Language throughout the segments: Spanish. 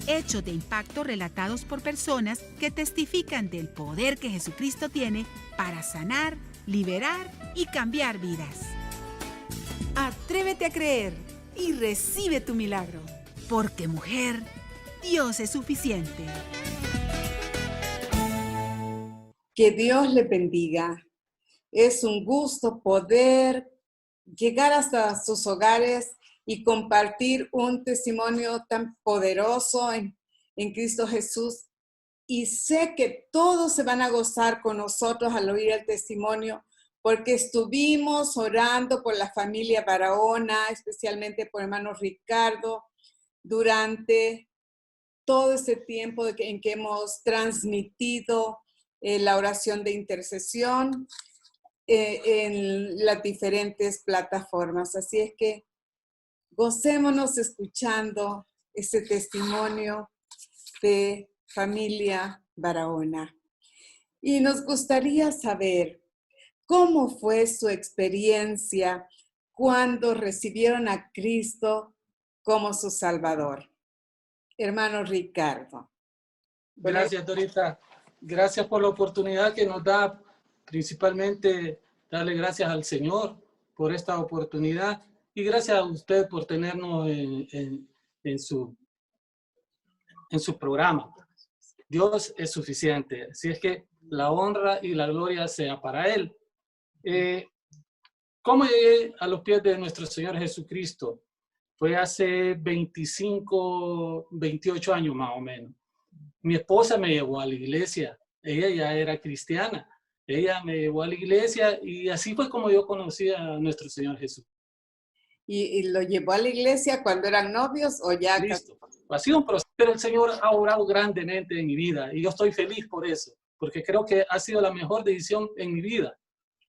hechos de impacto relatados por personas que testifican del poder que Jesucristo tiene para sanar, liberar y cambiar vidas. Atrévete a creer y recibe tu milagro. Porque mujer, Dios es suficiente. Que Dios le bendiga. Es un gusto poder llegar hasta sus hogares y compartir un testimonio tan poderoso en Cristo Jesús. Y sé que todos se van a gozar con nosotros al oír el testimonio, porque estuvimos orando por la familia Barahona, especialmente por hermano Ricardo, durante todo ese tiempo en que hemos transmitido la oración de intercesión en las diferentes plataformas. Así es que gocémonos escuchando ese testimonio de familia Barahona. Y nos gustaría saber cómo fue su experiencia cuando recibieron a Cristo como su Salvador. Hermano Ricardo. Gracias, Dorita. Gracias por la oportunidad que nos da, principalmente darle gracias al Señor por esta oportunidad y gracias a usted por tenernos en su programa. Dios es suficiente, así es que la honra y la gloria sea para Él. ¿Cómo llegué a los pies de nuestro Señor Jesucristo? Fue hace 28 años más o menos. Mi esposa me llevó a la iglesia, ella ya era cristiana, ella me llevó a la iglesia y así fue como yo conocí a nuestro Señor Jesús. ¿Y lo llevó a la iglesia cuando eran novios o ya? Listo. Ha sido un proceso, pero el Señor ha obrado grandemente en mi vida y yo estoy feliz por eso, porque creo que ha sido la mejor decisión en mi vida,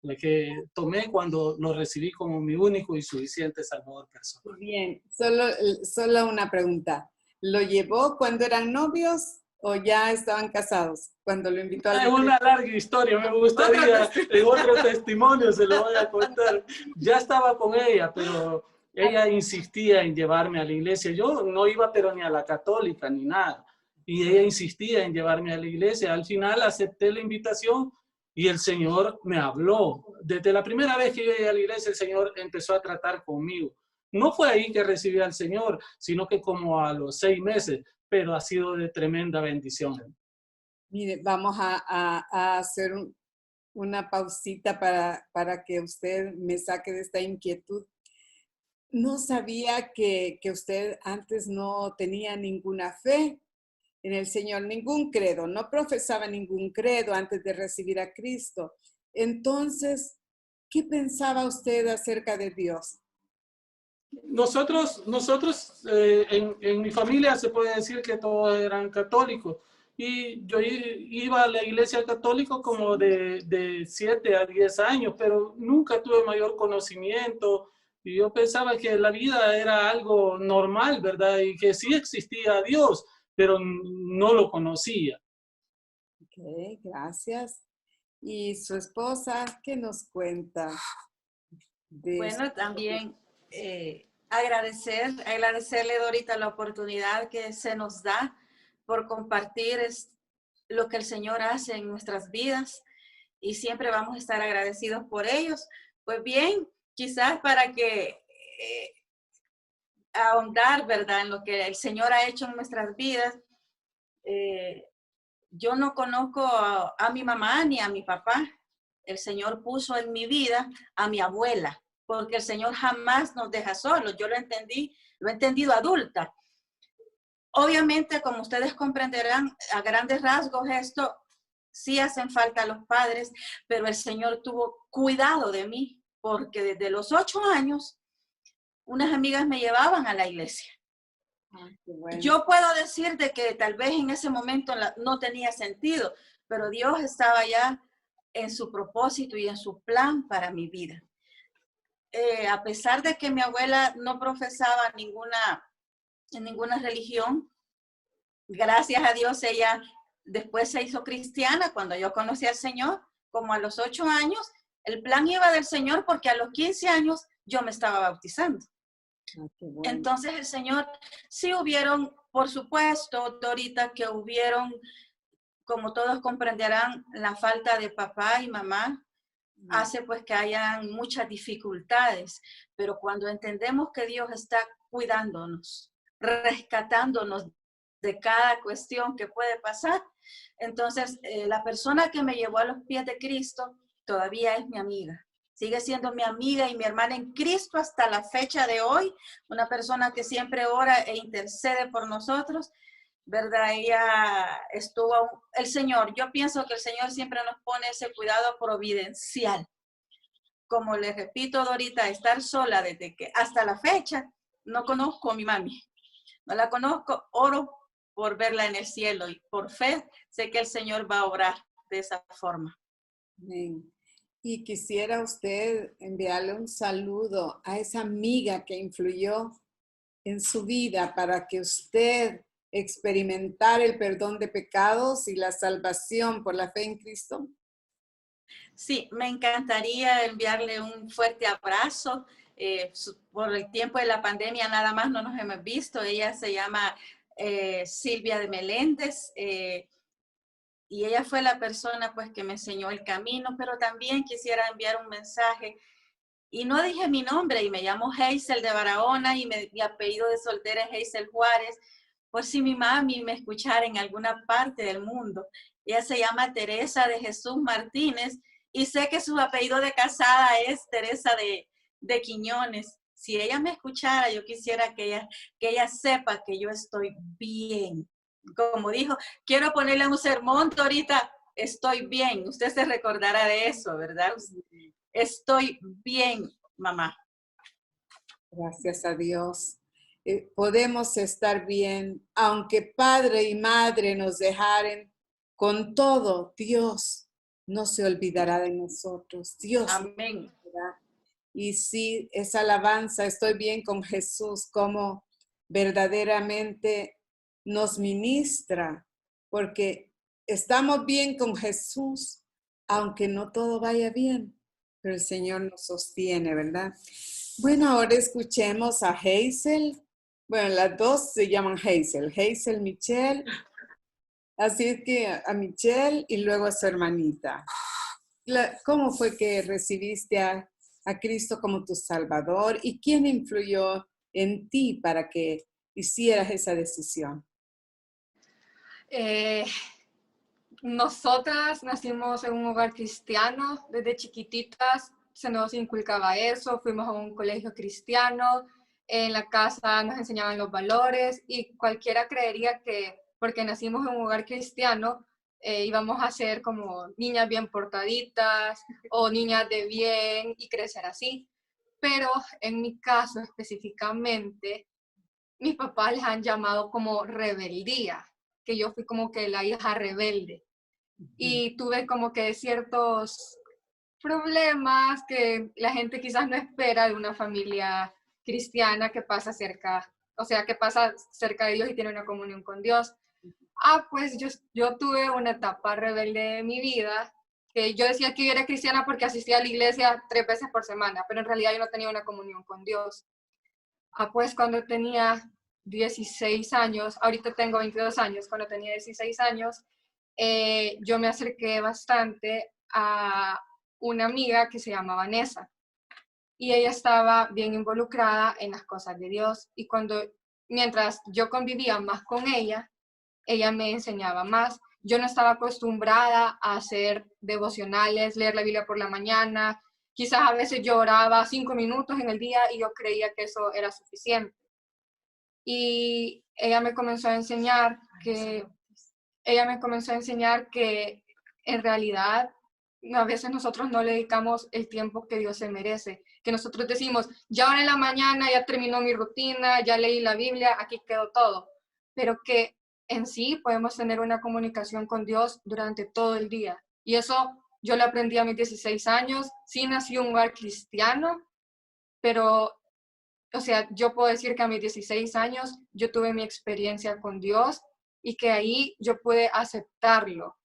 la que tomé cuando lo recibí como mi único y suficiente Salvador personal. Bien, solo una pregunta. ¿Lo llevó cuando eran novios o ya estaban casados? Cuando lo invitó a la iglesia. Es una larga historia, me gustaría, en otro testimonio se lo voy a contar. Ya estaba con ella, pero ella insistía en llevarme a la iglesia. Yo no iba pero ni a la católica ni nada. Y ella insistía en llevarme a la iglesia. Al final acepté la invitación y el Señor me habló. Desde la primera vez que yo llegué a la iglesia, el Señor empezó a tratar conmigo. No fue ahí que recibí al Señor, sino que como a los 6 meses, pero ha sido de tremenda bendición. Mire, vamos a hacer una pausita para que usted me saque de esta inquietud. No sabía que usted antes no tenía ninguna fe en el Señor, ningún credo, no profesaba ningún credo antes de recibir a Cristo. Entonces, ¿qué pensaba usted acerca de Dios? Nosotros en mi familia se puede decir que todos eran católicos y yo iba a la iglesia católica como de 7 a 10 años, pero nunca tuve mayor conocimiento y yo pensaba que la vida era algo normal, ¿verdad? Y que sí existía Dios, pero no lo conocía. Ok, gracias. ¿Y su esposa qué nos cuenta? Bueno, también agradecerle, Dorita, la oportunidad que se nos da por compartir lo que el Señor hace en nuestras vidas y siempre vamos a estar agradecidos por ellos. Pues bien, quizás para que ahondar, ¿verdad?, en lo que el Señor ha hecho en nuestras vidas, yo no conozco a mi mamá ni a mi papá. El Señor puso en mi vida a mi abuela, porque el Señor jamás nos deja solos. Yo lo he entendido adulta. Obviamente, como ustedes comprenderán, a grandes rasgos esto sí hacen falta los padres, pero el Señor tuvo cuidado de mí, porque desde los 8 años, unas amigas me llevaban a la iglesia. Qué bueno. Yo puedo decir de que tal vez en ese momento no tenía sentido, pero Dios estaba ya en su propósito y en su plan para mi vida. A pesar de que mi abuela no profesaba ninguna religión, gracias a Dios ella después se hizo cristiana cuando yo conocí al Señor, como a los 8 años. El plan iba del Señor porque a los 15 años yo me estaba bautizando. Ah, qué bueno. Entonces el Señor, sí hubieron, por supuesto, Dorita, que hubieron, como todos comprenderán, la falta de papá y mamá hace pues que hayan muchas dificultades, pero cuando entendemos que Dios está cuidándonos, rescatándonos de cada cuestión que puede pasar, entonces la persona que me llevó a los pies de Cristo todavía es mi amiga. Sigue siendo mi amiga y mi hermana en Cristo hasta la fecha de hoy, una persona que siempre ora e intercede por nosotros, ¿verdad? Ella estuvo, el Señor, yo pienso que el Señor siempre nos pone ese cuidado providencial. Como les repito, Dorita, estar sola desde que hasta la fecha, no conozco a mi mami, no la conozco, oro por verla en el cielo y por fe sé que el Señor va a obrar de esa forma. Amén. Y quisiera usted enviarle un saludo a esa amiga que influyó en su vida para que usted experimentara el perdón de pecados y la salvación por la fe en Cristo. Sí, me encantaría enviarle un fuerte abrazo. Por el tiempo de la pandemia nada más no nos hemos visto. Ella se llama Silvia de Meléndez. Y ella fue la persona pues que me enseñó el camino, pero también quisiera enviar un mensaje. Y no dije mi nombre, y me llamo Hazel de Barahona, y mi apellido de soltera es Hazel Juárez, por si mi mami me escuchara en alguna parte del mundo. Ella se llama Teresa de Jesús Martínez, y sé que su apellido de casada es Teresa de Quiñones. Si ella me escuchara, yo quisiera que ella sepa que yo estoy bien. Como dijo, quiero ponerle un sermón, ahorita estoy bien. Usted se recordará de eso, ¿verdad? Estoy bien, mamá. Gracias a Dios. Podemos estar bien, aunque padre y madre nos dejaren. Con todo, Dios no se olvidará de nosotros. Dios. Amén. Y sí, esa alabanza, estoy bien con Jesús, como verdaderamente nos ministra, porque estamos bien con Jesús, aunque no todo vaya bien, pero el Señor nos sostiene, ¿verdad? Bueno, ahora escuchemos a Hazel. Bueno, las dos se llaman Hazel Michelle. Así es que a Michelle y luego a su hermanita. ¿Cómo fue que recibiste a Cristo como tu Salvador y quién influyó en ti para que hicieras esa decisión? Nosotras nacimos en un hogar cristiano, desde chiquititas se nos inculcaba eso, fuimos a un colegio cristiano, en la casa nos enseñaban los valores y cualquiera creería que porque nacimos en un hogar cristiano íbamos a ser como niñas bien portaditas o niñas de bien y crecer así. Pero en mi caso específicamente, mis papás les han llamado como rebeldía, que yo fui como que la hija rebelde. Y tuve como que ciertos problemas que la gente quizás no espera de una familia cristiana que pasa cerca, o sea, que pasa cerca de Dios y tiene una comunión con Dios. Pues yo tuve una etapa rebelde de mi vida, que yo decía que yo era cristiana porque asistía a la iglesia 3 veces por semana, pero en realidad yo no tenía una comunión con Dios. Pues cuando tenía 16 años, ahorita tengo 22 años, cuando tenía 16 años, yo me acerqué bastante a una amiga que se llama Vanessa y ella estaba bien involucrada en las cosas de Dios y mientras yo convivía más con ella me enseñaba más. Yo no estaba acostumbrada a hacer devocionales, leer la Biblia por la mañana, quizás a veces yo oraba 5 minutos en el día y yo creía que eso era suficiente. Y ella me comenzó a enseñar que en realidad a veces nosotros no le dedicamos el tiempo que Dios se merece, que nosotros decimos, ya ahora en la mañana ya terminó mi rutina, ya leí la Biblia, aquí quedó todo, pero que en sí podemos tener una comunicación con Dios durante todo el día. Y eso yo lo aprendí a mis 16 años, sí nací en un hogar cristiano, pero, o sea, yo puedo decir que a mis 16 años yo tuve mi experiencia con Dios y que ahí yo pude aceptarlo,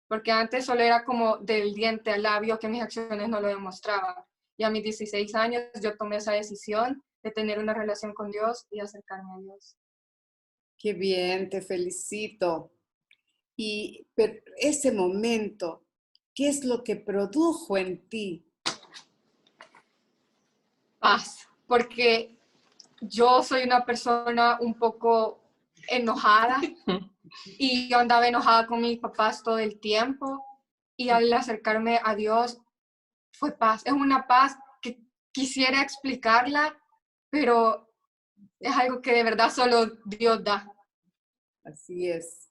porque antes solo era como del diente al labio que mis acciones no lo demostraban. Y a mis 16 años yo tomé esa decisión de tener una relación con Dios y acercarme a Dios. Qué bien, te felicito. Y pero ese momento, ¿qué es lo que produjo en ti? Paz, porque yo soy una persona un poco enojada y yo andaba enojada con mis papás todo el tiempo y al acercarme a Dios fue paz. Es una paz que quisiera explicarla, pero es algo que de verdad solo Dios da. Así es.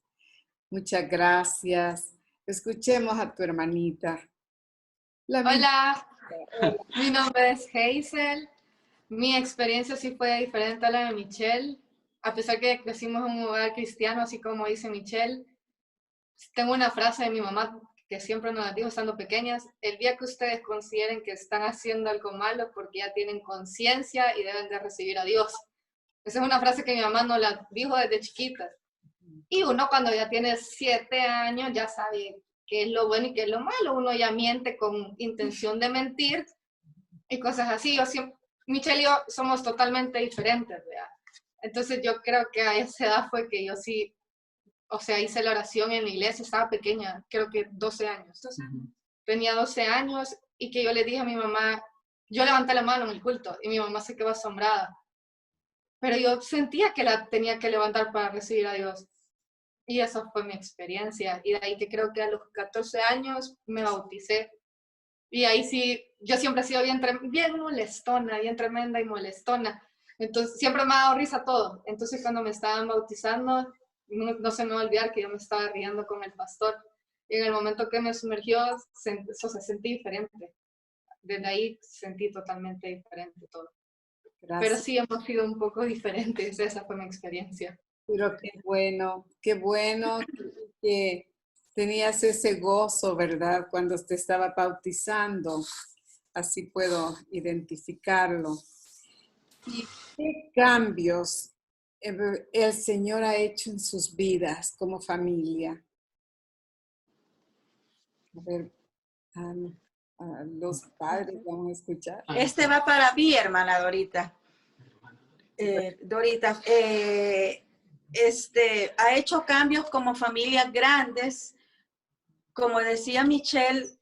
Muchas gracias. Escuchemos a tu hermanita. Hola, mi nombre es Hazel. Mi experiencia sí fue diferente a la de Michelle. A pesar que crecimos en un hogar cristiano, así como dice Michelle, tengo una frase de mi mamá que siempre nos dijo estando pequeñas: el día que ustedes consideren que están haciendo algo malo porque ya tienen conciencia y deben de recibir a Dios. Esa es una frase que mi mamá nos la dijo desde chiquita. Y uno cuando ya tiene 7 años ya sabe qué es lo bueno y qué es lo malo. Uno ya miente con intención de mentir y cosas así. Michelle y yo somos totalmente diferentes, ¿verdad? Entonces yo creo que a esa edad fue que yo sí, o sea, hice la oración en la iglesia, estaba pequeña, creo que 12 años. Tenía 12 años y que yo le dije a mi mamá, yo levanté la mano en el culto y mi mamá se quedó asombrada. Pero yo sentía que la tenía que levantar para recibir a Dios. Y esa fue mi experiencia. Y de ahí que creo que a los 14 años me bauticé. Y ahí sí, yo siempre he sido bien molestona, bien tremenda y molestona. Entonces, siempre me ha dado risa todo. Entonces, cuando me estaban bautizando, no se me va a olvidar que yo me estaba riendo con el pastor. Y en el momento que me sumergió, sentí diferente. Desde ahí sentí totalmente diferente todo. Gracias. Pero sí hemos sido un poco diferentes. Esa fue mi experiencia. Pero qué bueno que tenías ese gozo, ¿verdad? Cuando te estaba bautizando. Así puedo identificarlo. ¿Y qué cambios el Señor ha hecho en sus vidas como familia? A ver, a los padres vamos a escuchar. Este va para mí, hermana Dorita. Dorita, ha hecho cambios como familias grandes. Como decía Michelle,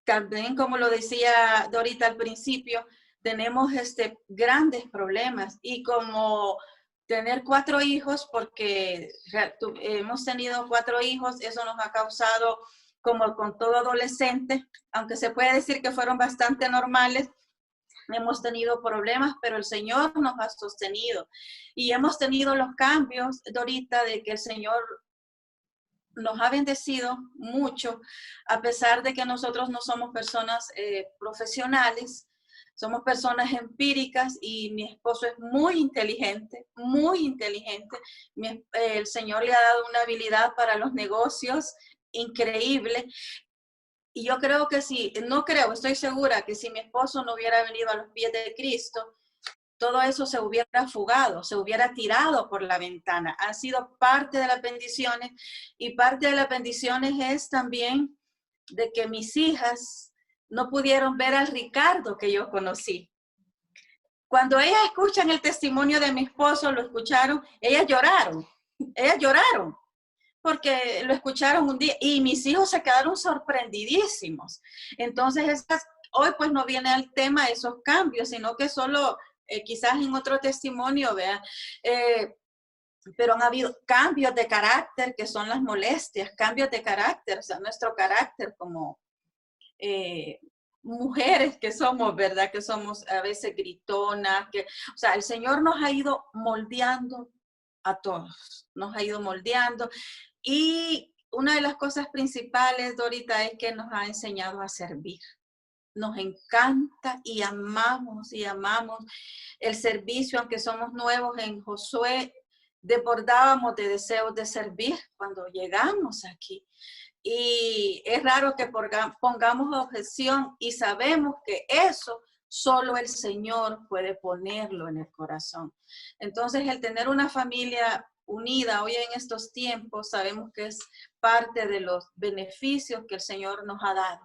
también como lo decía Dorita al principio, tenemos grandes problemas. Y como tener 4 hijos, porque hemos tenido 4 hijos, eso nos ha causado, como con todo adolescente, aunque se puede decir que fueron bastante normales, hemos tenido problemas, pero el Señor nos ha sostenido. Y hemos tenido los cambios, Dorita, de que el Señor nos ha bendecido mucho, a pesar de que nosotros no somos personas profesionales, somos personas empíricas y mi esposo es muy inteligente, muy inteligente. El Señor le ha dado una habilidad para los negocios increíble. Y yo creo que estoy segura que si mi esposo no hubiera venido a los pies de Cristo, todo eso se hubiera fugado, se hubiera tirado por la ventana. Han sido parte de las bendiciones y parte de las bendiciones es también de que mis hijas no pudieron ver al Ricardo que yo conocí. Cuando ellas escuchan el testimonio de mi esposo, lo escucharon, ellas lloraron, porque lo escucharon un día y mis hijos se quedaron sorprendidísimos. Entonces, hoy pues no viene al tema esos cambios, sino que solo quizás en otro testimonio, vean, pero han habido cambios de carácter que son las molestias, cambios de carácter, o sea, nuestro carácter como mujeres que somos, ¿verdad? Que somos a veces gritonas, o sea, el Señor nos ha ido moldeando a todos, nos ha ido moldeando. Y una de las cosas principales, Dorita, es que nos ha enseñado a servir. Nos encanta y amamos el servicio, aunque somos nuevos en Josué, desbordábamos de deseos de servir cuando llegamos aquí. Y es raro que pongamos objeción y sabemos que eso solo el Señor puede ponerlo en el corazón. Entonces, el tener una familia unida hoy en estos tiempos, sabemos que es parte de los beneficios que el Señor nos ha dado.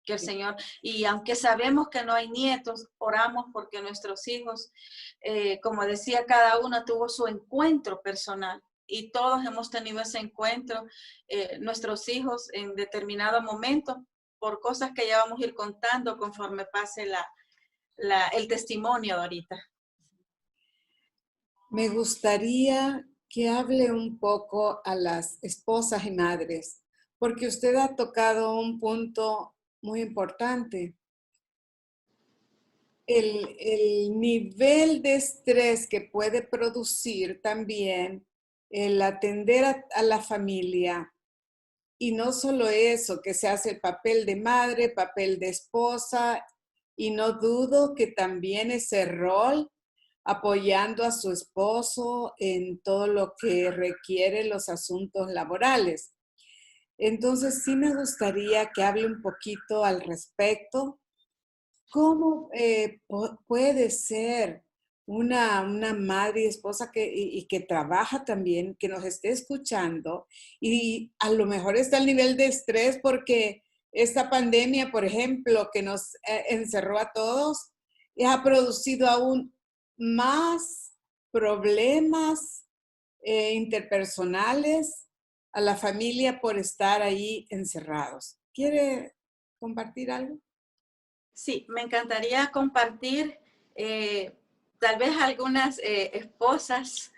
que el Señor, y aunque sabemos que no hay nietos, oramos porque nuestros hijos, como decía, cada uno tuvo su encuentro personal y todos hemos tenido ese encuentro, nuestros hijos en determinado momento, por cosas que ya vamos a ir contando conforme pase el testimonio de ahorita. Me gustaría que hable un poco a las esposas y madres, porque usted ha tocado un punto muy importante. El nivel de estrés que puede producir también el atender a la familia. Y no solo eso, que se hace el papel de madre, papel de esposa, y no dudo que también ese rol apoyando a su esposo en todo lo que requiere los asuntos laborales. Entonces, sí me gustaría que hable un poquito al respecto. ¿Cómo puede ser una madre y esposa que trabaja también, que nos esté escuchando y a lo mejor está al nivel de estrés porque esta pandemia, por ejemplo, que nos encerró a todos, ha producido aún más problemas interpersonales a la familia por estar ahí encerrados? ¿Quiere compartir algo? Sí, me encantaría compartir, tal vez a algunas esposas,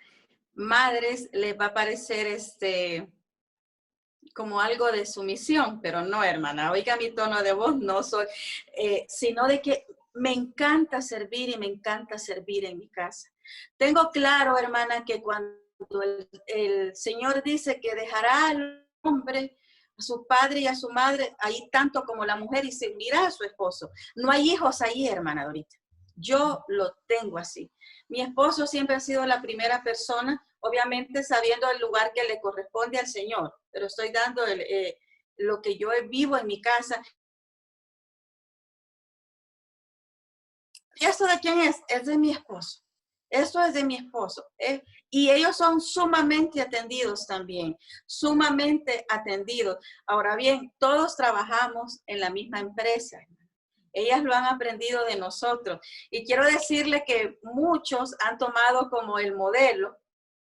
madres, les va a parecer como algo de sumisión, pero no, hermana, oiga mi tono de voz, no soy, sino de que me encanta servir y me encanta servir en mi casa. Tengo claro, hermana, que cuando el Señor dice que dejará al hombre, a su padre y a su madre, ahí tanto como la mujer, y se unirá a su esposo. No hay hijos ahí, hermana Dorita. Yo lo tengo así. Mi esposo siempre ha sido la primera persona, obviamente sabiendo el lugar que le corresponde al Señor, pero estoy dando lo que yo vivo en mi casa. ¿Y esto de quién es? Es de mi esposo. Esto es de mi esposo. Y ellos son sumamente atendidos también, sumamente atendidos. Ahora bien, todos trabajamos en la misma empresa. Ellas lo han aprendido de nosotros. Y quiero decirle que muchos han tomado como el modelo,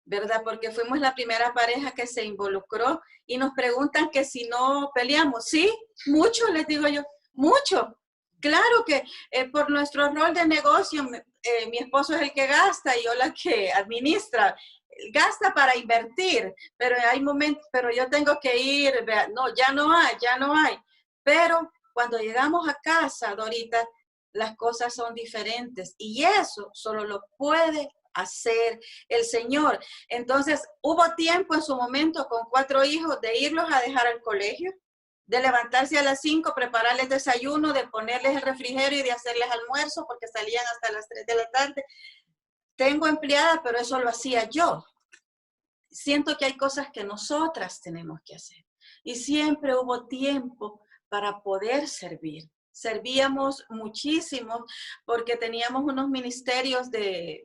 ¿verdad? Porque fuimos la primera pareja que se involucró y nos preguntan que si no peleamos. Sí, mucho, les digo yo, mucho. Claro que por nuestro rol de negocio, mi esposo es el que gasta y yo la que administra. Gasta para invertir, pero hay momentos, pero yo tengo que ir, no, ya no hay. Pero cuando llegamos a casa, Dorita, las cosas son diferentes y eso solo lo puede hacer el Señor. Entonces, hubo tiempo en su momento con 4 hijos de irlos a dejar al colegio, de levantarse a las 5, prepararles desayuno, de ponerles el refrigerio y de hacerles almuerzo porque salían hasta las 3 de la tarde. Tengo empleada, pero eso lo hacía yo. Siento que hay cosas que nosotras tenemos que hacer. Y siempre hubo tiempo para poder servir. Servíamos muchísimo porque teníamos unos ministerios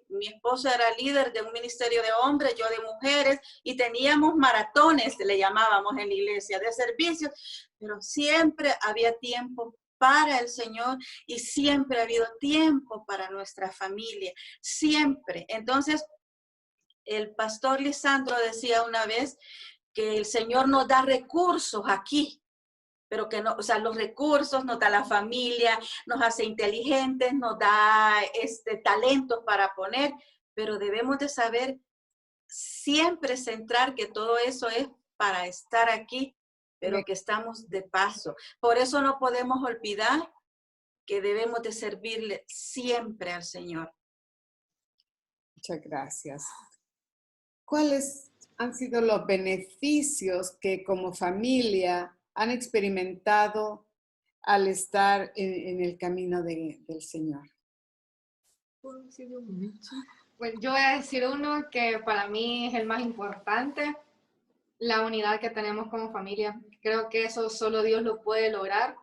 mi esposo era líder de un ministerio de hombres, yo de mujeres, y teníamos maratones, le llamábamos en la iglesia, de servicios, pero siempre había tiempo para el Señor y siempre ha habido tiempo para nuestra familia, siempre. Entonces, el pastor Lisandro decía una vez que el Señor nos da recursos aquí, pero que no, o sea, los recursos nos da la familia, nos hace inteligentes, nos da talentos para poner, pero debemos de saber siempre centrar que todo eso es para estar aquí, pero que estamos de paso. Por eso no podemos olvidar que debemos de servirle siempre al Señor. Muchas gracias. ¿Cuáles han sido los beneficios que como familia han experimentado al estar en el camino del Señor? Bueno, yo voy a decir uno que para mí es el más importante, la unidad que tenemos como familia. Creo que eso solo Dios lo puede lograr,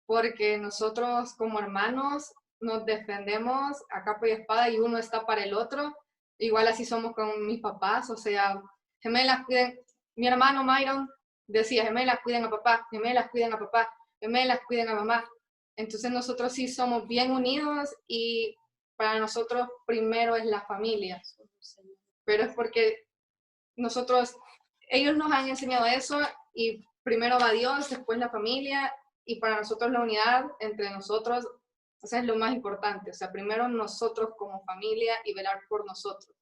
porque nosotros como hermanos nos defendemos a capa y espada y uno está para el otro. Igual así somos con mis papás, o sea, gemelas cuiden. Mi hermano Myron decía, gemelas cuiden a papá, gemelas cuiden a papá. gemelas, cuiden a mamá. Entonces nosotros sí somos bien unidos y para nosotros primero es la familia. Pero es porque ellos nos han enseñado eso y primero va Dios, después la familia y para nosotros la unidad entre nosotros, o sea, es lo más importante. O sea, primero nosotros como familia y velar por nosotros.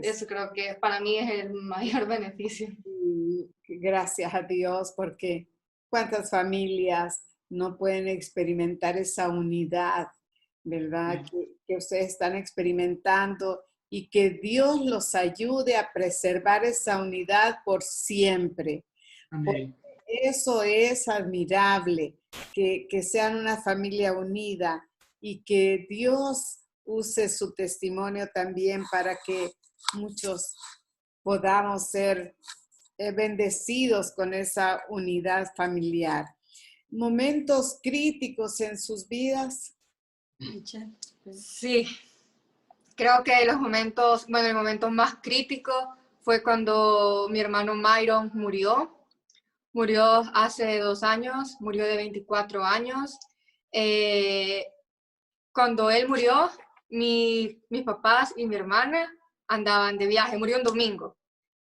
Eso creo que para mí es el mayor beneficio. Y gracias a Dios, porque cuántas familias no pueden experimentar esa unidad, ¿verdad? Que ustedes están experimentando y que Dios los ayude a preservar esa unidad por siempre. Amén. Eso es admirable, que sean una familia unida y que Dios use su testimonio también para que muchos podamos ser bendecidos con esa unidad familiar. Momentos críticos en sus vidas. Sí, creo que el momento más crítico fue cuando mi hermano Myron murió. Murió hace 2 años, murió de 24 años. Cuando él murió, mis papás y mi hermana andaban de viaje, murió un domingo.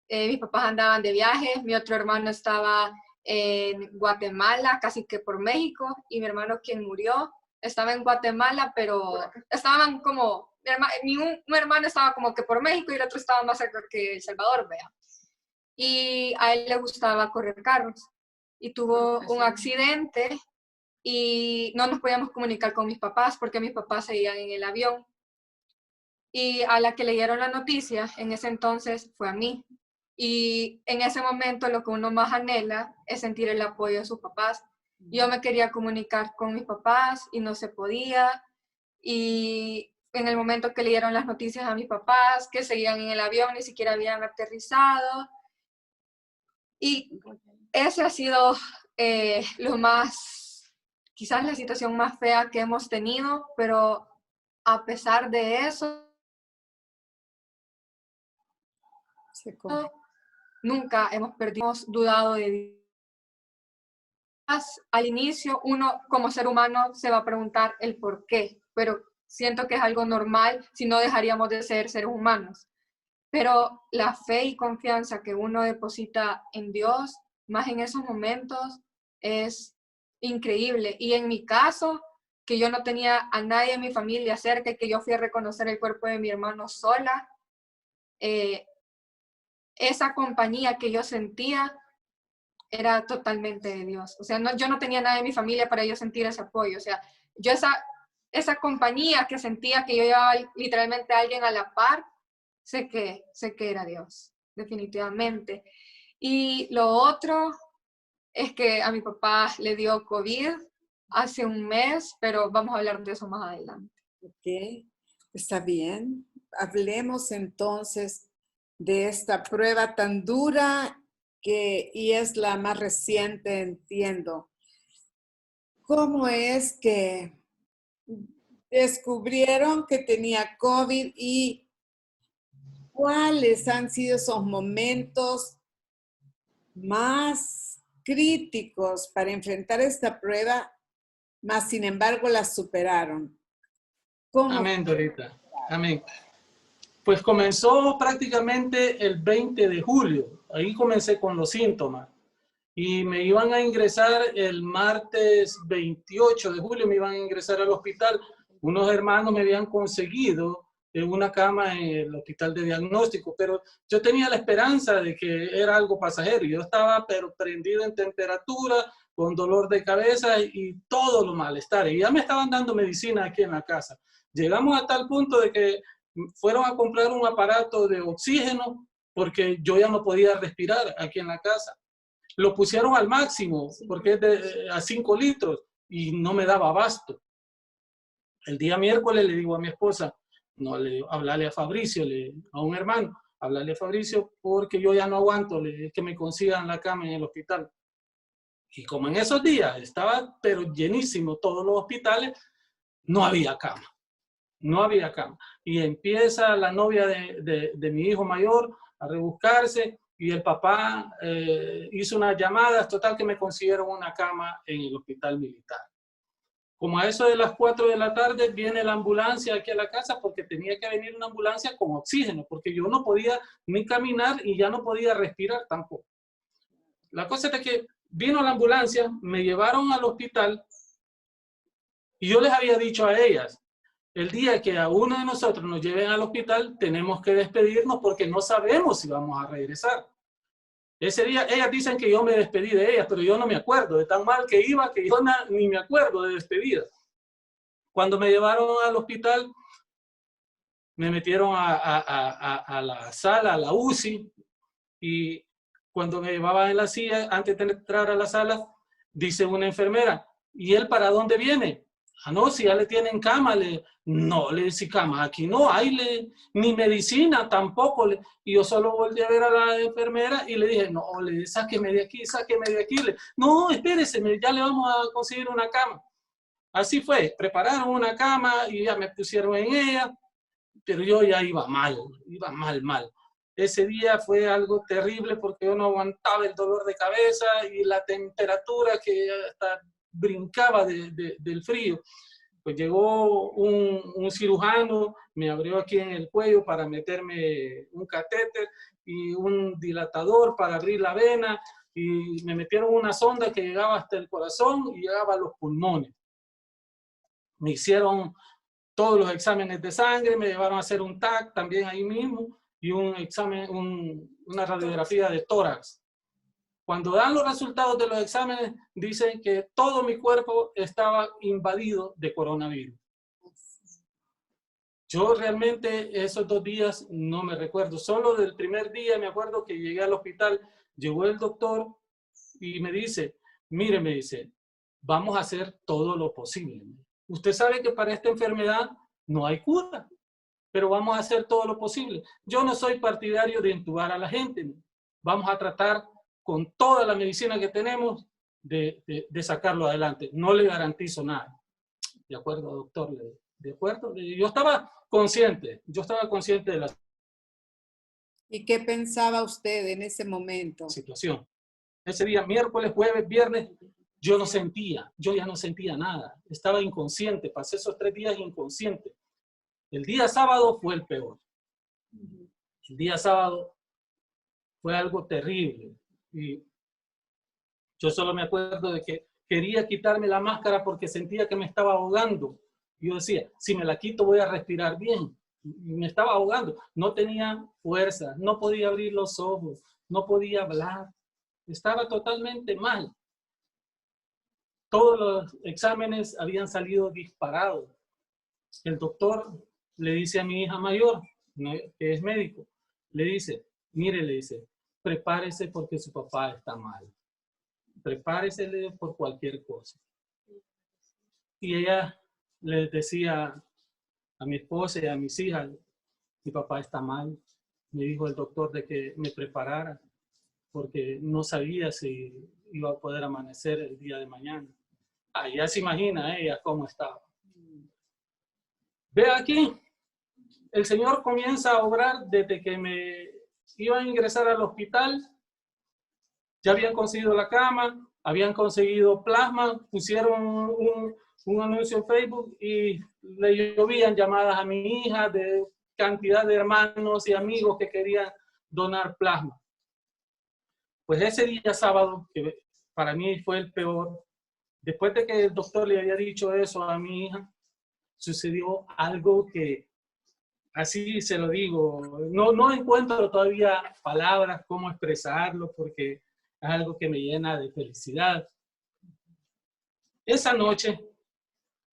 Mis papás andaban de viaje, mi otro hermano estaba en Guatemala, casi que por México, y mi hermano quien murió estaba en Guatemala, pero estaban como, un hermano estaba como que por México y el otro estaba más cerca que El Salvador, vea. Y a él le gustaba correr carros y tuvo un accidente y no nos podíamos comunicar con mis papás porque mis papás seguían en el avión. Y a la que le dieron la noticia en ese entonces fue a mí. Y en ese momento lo que uno más anhela es sentir el apoyo de sus papás. Yo me quería comunicar con mis papás y no se podía. Y en el momento que le dieron las noticias a mis papás, que seguían en el avión, ni siquiera habían aterrizado. Y ese ha sido quizás la situación más fea que hemos tenido, pero a pesar de eso, nunca hemos dudado de Dios. Al inicio, uno como ser humano se va a preguntar el por qué, pero siento que es algo normal, si no dejaríamos de ser seres humanos. Pero la fe y confianza que uno deposita en Dios, más en esos momentos, es increíble. Y en mi caso, que yo no tenía a nadie en mi familia cerca y que yo fui a reconocer el cuerpo de mi hermano sola, esa compañía que yo sentía era totalmente de Dios. O sea, yo no tenía nada en mi familia para yo sentir ese apoyo. O sea, yo esa compañía que sentía que yo llevaba literalmente a alguien a la par, sé que era Dios, definitivamente. Y lo otro es que a mi papá le dio COVID hace un mes, pero vamos a hablar de eso más adelante. Ok, está bien. Hablemos entonces de esta prueba tan dura y es la más reciente, entiendo. ¿Cómo es que descubrieron que tenía COVID y cuáles han sido esos momentos más críticos para enfrentar esta prueba, más sin embargo la superaron? ¿Cómo? Amén, Dorita. Amén. Pues comenzó prácticamente el 20 de julio. Ahí comencé con los síntomas. Y me iban a ingresar el martes 28 de julio, me iban a ingresar al hospital. Unos hermanos me habían conseguido una cama en el hospital de diagnóstico, pero yo tenía la esperanza de que era algo pasajero. Yo estaba pero prendido en temperatura, con dolor de cabeza y todo lo malestar. Y ya me estaban dando medicina aquí en la casa. Llegamos a tal punto de que fueron a comprar un aparato de oxígeno porque yo ya no podía respirar aquí en la casa. Lo pusieron al máximo porque es a 5 litros y no me daba abasto. El día miércoles le digo a mi esposa, no le digo, hablarle a Fabricio, a un hermano, hablarle a Fabricio porque yo ya no aguanto que me consigan la cama en el hospital. Y como en esos días estaba pero llenísimo todos los hospitales, no había cama. No había cama. Y empieza la novia de mi hijo mayor a rebuscarse y el papá hizo unas llamadas, total que me consiguieron una cama en el hospital militar. Como a eso de las 4 de la tarde viene la ambulancia aquí a la casa porque tenía que venir una ambulancia con oxígeno, porque yo no podía ni caminar y ya no podía respirar tampoco. La cosa es que vino la ambulancia, me llevaron al hospital y yo les había dicho a ellas, el día que a uno de nosotros nos lleven al hospital, tenemos que despedirnos porque no sabemos si vamos a regresar. Ese día, ellas dicen que yo me despedí de ellas, pero yo no me acuerdo, de tan mal que iba que yo ni me acuerdo de despedida. Cuando me llevaron al hospital, me metieron a la sala, a la UCI, y cuando me llevaban en la silla, antes de entrar a la sala, dice una enfermera, ¿y él para dónde viene? Ah, no, si ya le tienen cama, no, le dice cama, aquí no hay ni medicina tampoco. Y yo solo volteé a ver a la enfermera y le dije, no, sáqueme de aquí, sáqueme de aquí. No, espérese, ya le vamos a conseguir una cama. Así fue, prepararon una cama y ya me pusieron en ella, pero yo ya iba mal. Ese día fue algo terrible porque yo no aguantaba el dolor de cabeza y la temperatura que hasta brincaba del frío. Pues llegó un cirujano, me abrió aquí en el cuello para meterme un catéter y un dilatador para abrir la vena, y me metieron una sonda que llegaba hasta el corazón y llegaba a los pulmones. Me hicieron todos los exámenes de sangre, me llevaron a hacer un TAC también ahí mismo y un examen, una radiografía de tórax. Cuando dan los resultados de los exámenes, dicen que todo mi cuerpo estaba invadido de coronavirus. Yo realmente esos 2 días no me recuerdo. Solo del primer día me acuerdo que llegué al hospital, llegó el doctor y me dice, mire, me dice, vamos a hacer todo lo posible. Usted sabe que para esta enfermedad no hay cura, pero vamos a hacer todo lo posible. Yo no soy partidario de intubar a la gente. Vamos a tratar con toda la medicina que tenemos de sacarlo adelante. No le garantizo nada. ¿De acuerdo, doctor? ¿De acuerdo? Yo estaba consciente de la ¿Y qué pensaba usted en ese momento? situación. Ese día, miércoles, jueves, viernes, yo ya no sentía nada. Estaba inconsciente, pasé esos 3 días inconsciente. El día sábado fue el peor. El día sábado fue algo terrible. Y yo solo me acuerdo de que quería quitarme la máscara porque sentía que me estaba ahogando. Y yo decía, si me la quito voy a respirar bien. Y me estaba ahogando. No tenía fuerza, no podía abrir los ojos, no podía hablar. Estaba totalmente mal. Todos los exámenes habían salido disparados. El doctor le dice a mi hija mayor, que es médico, le dice, mire, le dice, prepárese porque su papá está mal. Prepárese por cualquier cosa. Y ella le decía a mi esposa y a mis hijas, mi papá está mal. Me dijo el doctor de que me preparara porque no sabía si iba a poder amanecer el día de mañana. Ya se imagina ella cómo estaba. Ve aquí, el Señor comienza a obrar desde que me iba a ingresar al hospital. Ya habían conseguido la cama, habían conseguido plasma, pusieron un anuncio en Facebook y le llovían llamadas a mi hija de cantidad de hermanos y amigos que querían donar plasma. Pues ese día sábado, que para mí fue el peor, después de que el doctor le había dicho eso a mi hija, sucedió algo que, así se lo digo, no encuentro todavía palabras cómo expresarlo porque es algo que me llena de felicidad. Esa noche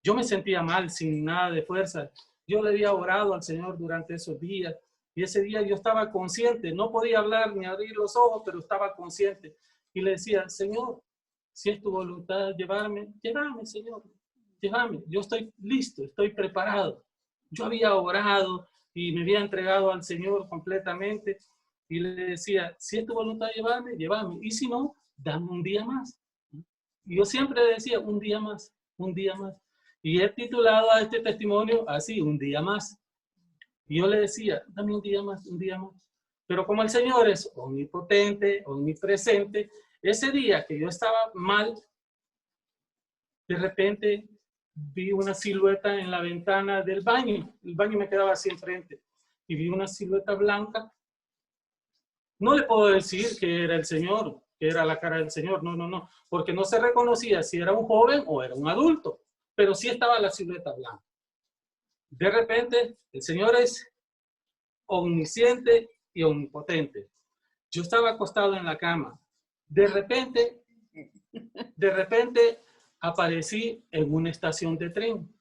yo me sentía mal, sin nada de fuerza. Yo le había orado al Señor durante esos días y ese día yo estaba consciente, no podía hablar ni abrir los ojos, pero estaba consciente. Y le decía, Señor, si es tu voluntad llévame, Señor, llévame. Yo estoy listo, estoy preparado. Yo había orado y me había entregado al Señor completamente y le decía, si es tu voluntad llévame. Y si no, dame un día más. Y yo siempre decía, un día más. Y he titulado a este testimonio así, un día más. Y yo le decía, dame un día más. Pero como el Señor es omnipotente, omnipresente, ese día que yo estaba mal, de repente vi una silueta en la ventana del baño. El baño me quedaba así enfrente. Y vi una silueta blanca. No le puedo decir que era el Señor, que era la cara del Señor. No, no, no. Porque no se reconocía si era un joven o era un adulto. Pero sí estaba la silueta blanca. De repente, el Señor es omnisciente y omnipotente. Yo estaba acostado en la cama. De repente aparecí en una estación de tren.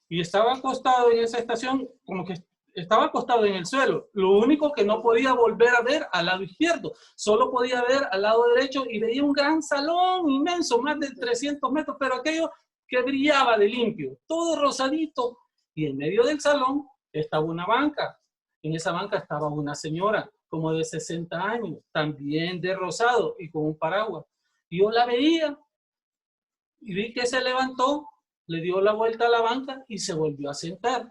Y estaba acostado en esa estación, como que estaba acostado en el suelo. Lo único que no podía volver a ver al lado izquierdo. Solo podía ver al lado derecho y veía un gran salón inmenso, más de 300 metros, pero aquello que brillaba de limpio, todo rosadito. Y en medio del salón estaba una banca. En esa banca estaba una señora, como de 60 años, también de rosado y con un paraguas. Y yo la veía y vi que se levantó, le dio la vuelta a la banca y se volvió a sentar.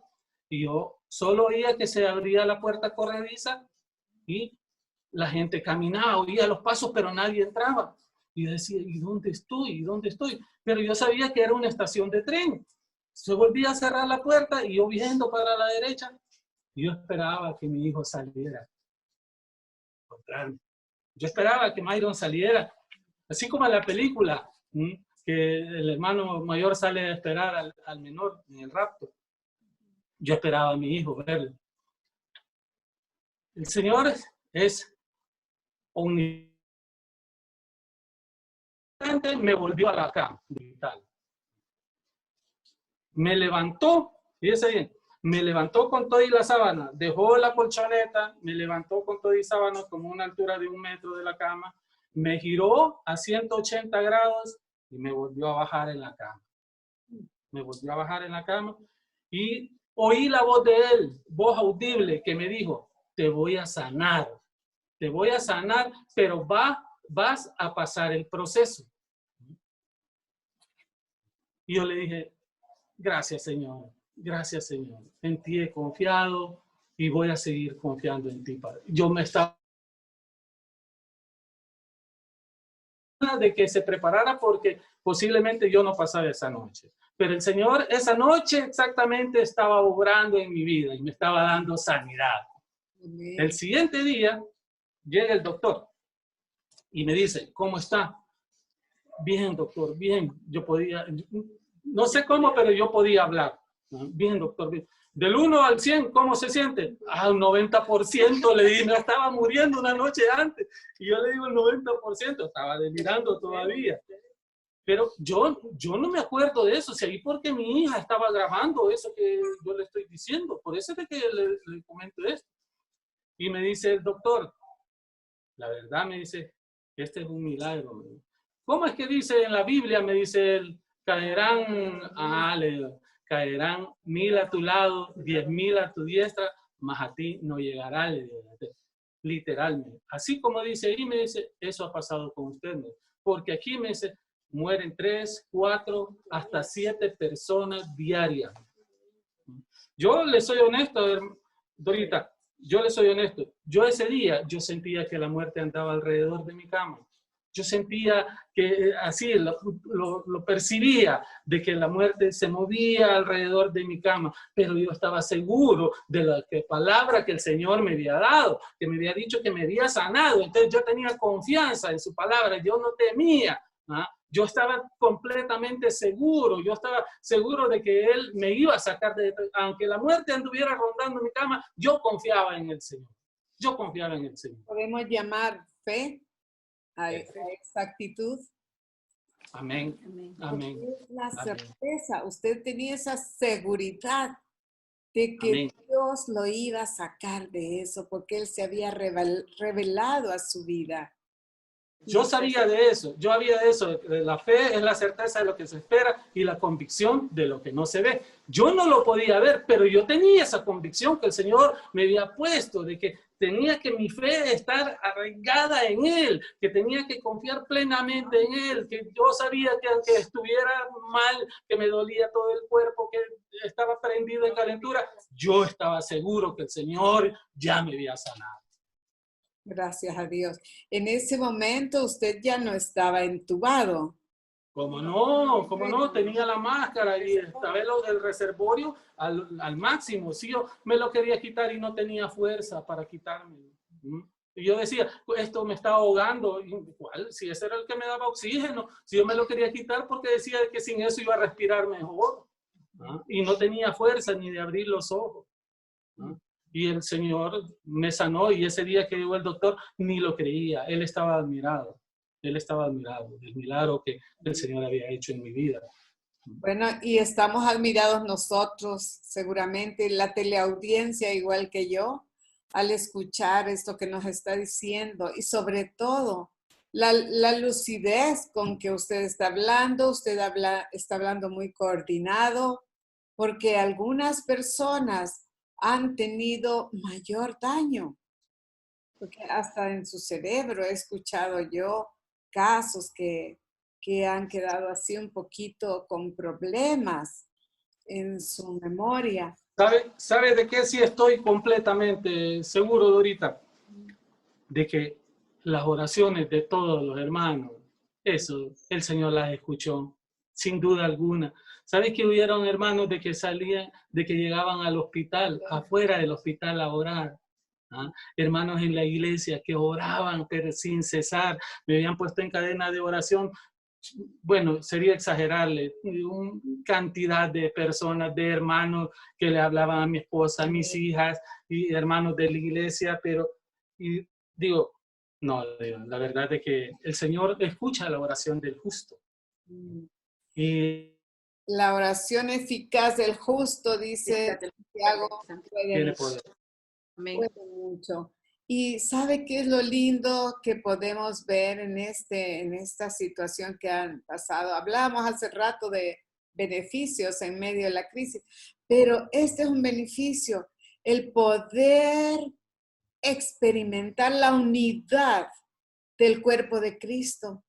Y yo solo oía que se abría la puerta corrediza y la gente caminaba, oía los pasos, pero nadie entraba. Y yo decía, ¿y dónde estoy? ¿Y dónde estoy? Pero yo sabía que era una estación de tren. Se volvía a cerrar la puerta y yo viendo para la derecha. Y yo esperaba que mi hijo saliera a encontrarme. Yo esperaba que Myron saliera, así como en la película, que el hermano mayor sale a esperar al menor en el rapto. Yo esperaba a mi hijo verlo. El Señor es omnipotente, me volvió a la cama. Me levantó, fíjese bien, me levantó con toda y la sábana, dejó la colchoneta, me levantó con toda y sábana como una altura de 1 metro de la cama, me giró a 180 grados y me volvió a bajar en la cama. Me volvió a bajar en la cama y oí la voz de él, voz audible, que me dijo, te voy a sanar, pero vas a pasar el proceso. Y yo le dije, gracias Señor, en ti he confiado y voy a seguir confiando en ti, Padre. Yo me estaba de que se preparara porque posiblemente yo no pasaba esa noche. Pero el Señor esa noche exactamente estaba obrando en mi vida y me estaba dando sanidad. Amén. El siguiente día llega el doctor y me dice, ¿cómo está? Bien, doctor, bien. Yo podía, no sé cómo, pero yo podía hablar. Bien, doctor, bien. Del 1 al 100, ¿cómo se siente? Un 90%, le dije, me estaba muriendo una noche antes. Y yo le digo el 90%, estaba delirando todavía. Pero yo no me acuerdo de eso, si porque mi hija estaba grabando eso que yo le estoy diciendo. Por eso es que le comento esto. Y me dice el doctor, la verdad me dice, este es un milagro. ¿Cómo es que dice en la Biblia? Me dice él, caerán 1000 a tu lado, 10.000 a tu diestra, mas a ti no llegará, literalmente. Así como dice ahí, me dice, eso ha pasado con usted, porque aquí me dice, mueren 3, 4, hasta 7 personas diarias. Yo le soy honesto, Dorita, yo le soy honesto. Yo ese día, yo sentía que la muerte andaba alrededor de mi cama. Yo sentía que así lo percibía, de que la muerte se movía alrededor de mi cama, pero yo estaba seguro de la palabra que el Señor me había dado, que me había dicho que me había sanado. Entonces yo tenía confianza en su palabra, yo no temía. Yo estaba completamente seguro, yo estaba seguro de que Él me iba a sacar aunque la muerte anduviera rondando mi cama, yo confiaba en el Señor. Yo confiaba en el Señor. Podemos llamar fe a esa actitud. Amén. Amén. Es la certeza, usted tenía esa seguridad de que Amén. Dios lo iba a sacar de eso, porque Él se había revelado a su vida. Yo sabía de eso, yo había de eso. La fe es la certeza de lo que se espera y la convicción de lo que no se ve. Yo no lo podía ver, pero yo tenía esa convicción que el Señor me había puesto, de que tenía que mi fe estar arraigada en Él, que tenía que confiar plenamente en Él, que yo sabía que aunque estuviera mal, que me dolía todo el cuerpo, que estaba prendido en calentura, yo estaba seguro que el Señor ya me había sanado. Gracias a Dios. En ese momento usted ya no estaba entubado. Como no, tenía la máscara y estaba el reservorio al máximo. Sí, yo me lo quería quitar y no tenía fuerza para quitármelo. Y yo decía, esto me está ahogando. Igual, si ese era el que me daba oxígeno, si yo me lo quería quitar porque decía que sin eso iba a respirar mejor. Y no tenía fuerza ni de abrir los ojos. Y el Señor me sanó y ese día que llegó el doctor ni lo creía. Él estaba admirado. Él estaba admirado del milagro que el Señor había hecho en mi vida. Bueno, y estamos admirados nosotros, seguramente, la teleaudiencia igual que yo, al escuchar esto que nos está diciendo y sobre todo la lucidez con que usted está hablando, está hablando muy coordinado, porque algunas personas han tenido mayor daño, porque hasta en su cerebro he escuchado yo casos que han quedado así un poquito con problemas en su memoria. ¿Sabe de qué sí estoy completamente seguro, Dorita? De que las oraciones de todos los hermanos, eso el Señor las escuchó, sin duda alguna. ¿Sabe que hubieron hermanos de que salían, de que llegaban al hospital, afuera del hospital a orar? Hermanos en la iglesia que oraban pero sin cesar, me habían puesto en cadena de oración. Bueno, sería exagerarle, cantidad de personas, de hermanos que le hablaban a mi esposa, a mis hijas y hermanos de la iglesia, pero y digo, no, la verdad es que el Señor escucha la oración del justo. Y la oración eficaz del justo, dice Santiago, tiene poder. puede mucho. Y ¿sabe qué es lo lindo que podemos ver en esta situación que han pasado? Hablábamos hace rato de beneficios en medio de la crisis, pero este es un beneficio, el poder experimentar la unidad del cuerpo de Cristo.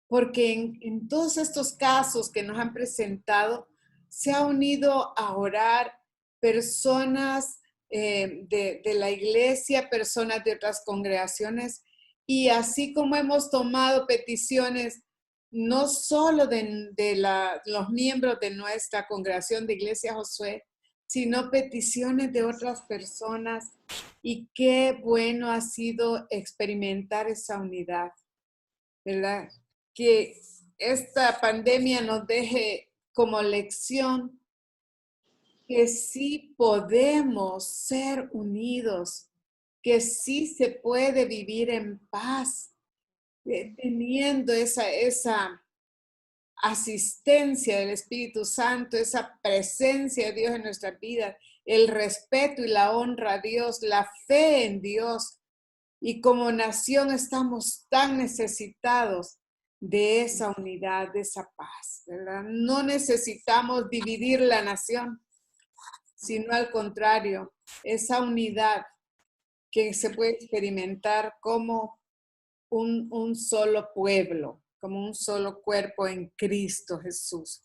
Porque en todos estos casos que nos han presentado, se ha unido a orar personas de la iglesia, personas de otras congregaciones, y así como hemos tomado peticiones, no solo de los miembros de nuestra congregación de Iglesia Josué, sino peticiones de otras personas, y qué bueno ha sido experimentar esa unidad, ¿verdad? Que esta pandemia nos deje como lección que sí podemos ser unidos, que sí se puede vivir en paz, teniendo esa asistencia del Espíritu Santo, esa presencia de Dios en nuestras vidas, el respeto y la honra a Dios, la fe en Dios. Y como nación estamos tan necesitados de esa unidad, de esa paz, ¿verdad? No necesitamos dividir la nación, sino al contrario, esa unidad que se puede experimentar como un solo pueblo, como un solo cuerpo en Cristo Jesús.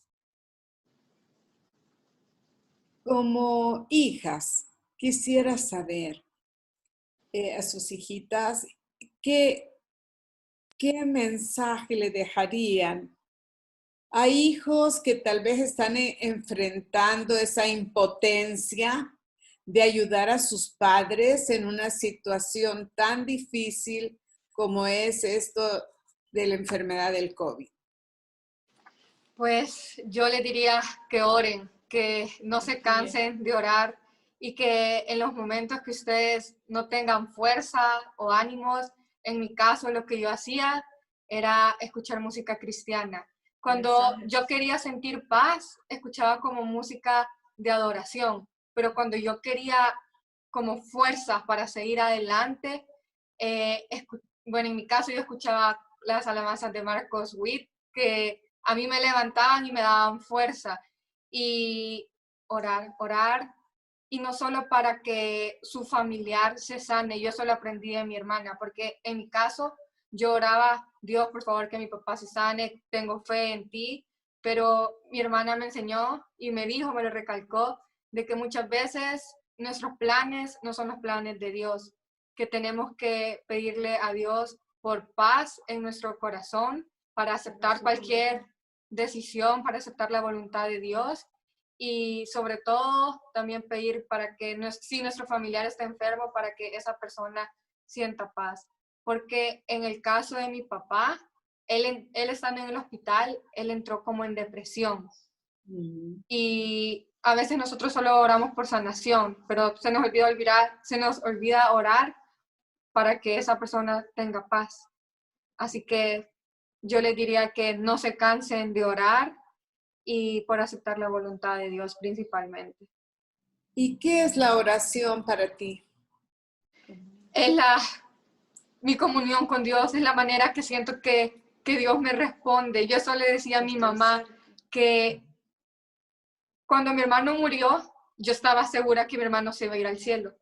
Como hijas, quisiera saber a sus hijitas qué mensaje le dejarían a hijos que tal vez están enfrentando esa impotencia de ayudar a sus padres en una situación tan difícil como es esto de la enfermedad del COVID. Pues yo les diría que oren, que no se cansen de orar y que en los momentos que ustedes no tengan fuerza o ánimos, en mi caso lo que yo hacía era escuchar música cristiana. Cuando yo quería sentir paz, escuchaba como música de adoración, pero cuando yo quería como fuerzas para seguir adelante, bueno, en mi caso yo escuchaba las alabanzas de Marcos Witt, que a mí me levantaban y me daban fuerza. Y orar, y no solo para que su familiar se sane, yo eso lo aprendí de mi hermana, porque en mi caso yo oraba, Dios, por favor, que mi papá se sane, tengo fe en ti, pero mi hermana me enseñó y me dijo, me lo recalcó, de que muchas veces nuestros planes no son los planes de Dios, que tenemos que pedirle a Dios por paz en nuestro corazón, para aceptar cualquier decisión, para aceptar la voluntad de Dios, y sobre todo también pedir para que si nuestro familiar está enfermo, para que esa persona sienta paz. Porque en el caso de mi papá, él estando en el hospital, él entró como en depresión. Y a veces nosotros solo oramos por sanación, pero se nos olvida orar para que esa persona tenga paz. Así que yo les diría que no se cansen de orar y por aceptar la voluntad de Dios principalmente. ¿Y qué es la oración para ti? Es mi comunión con Dios, es la manera que siento que Dios me responde. Yo eso le decía a mi mamá, que cuando mi hermano murió, yo estaba segura que mi hermano se iba a ir al cielo.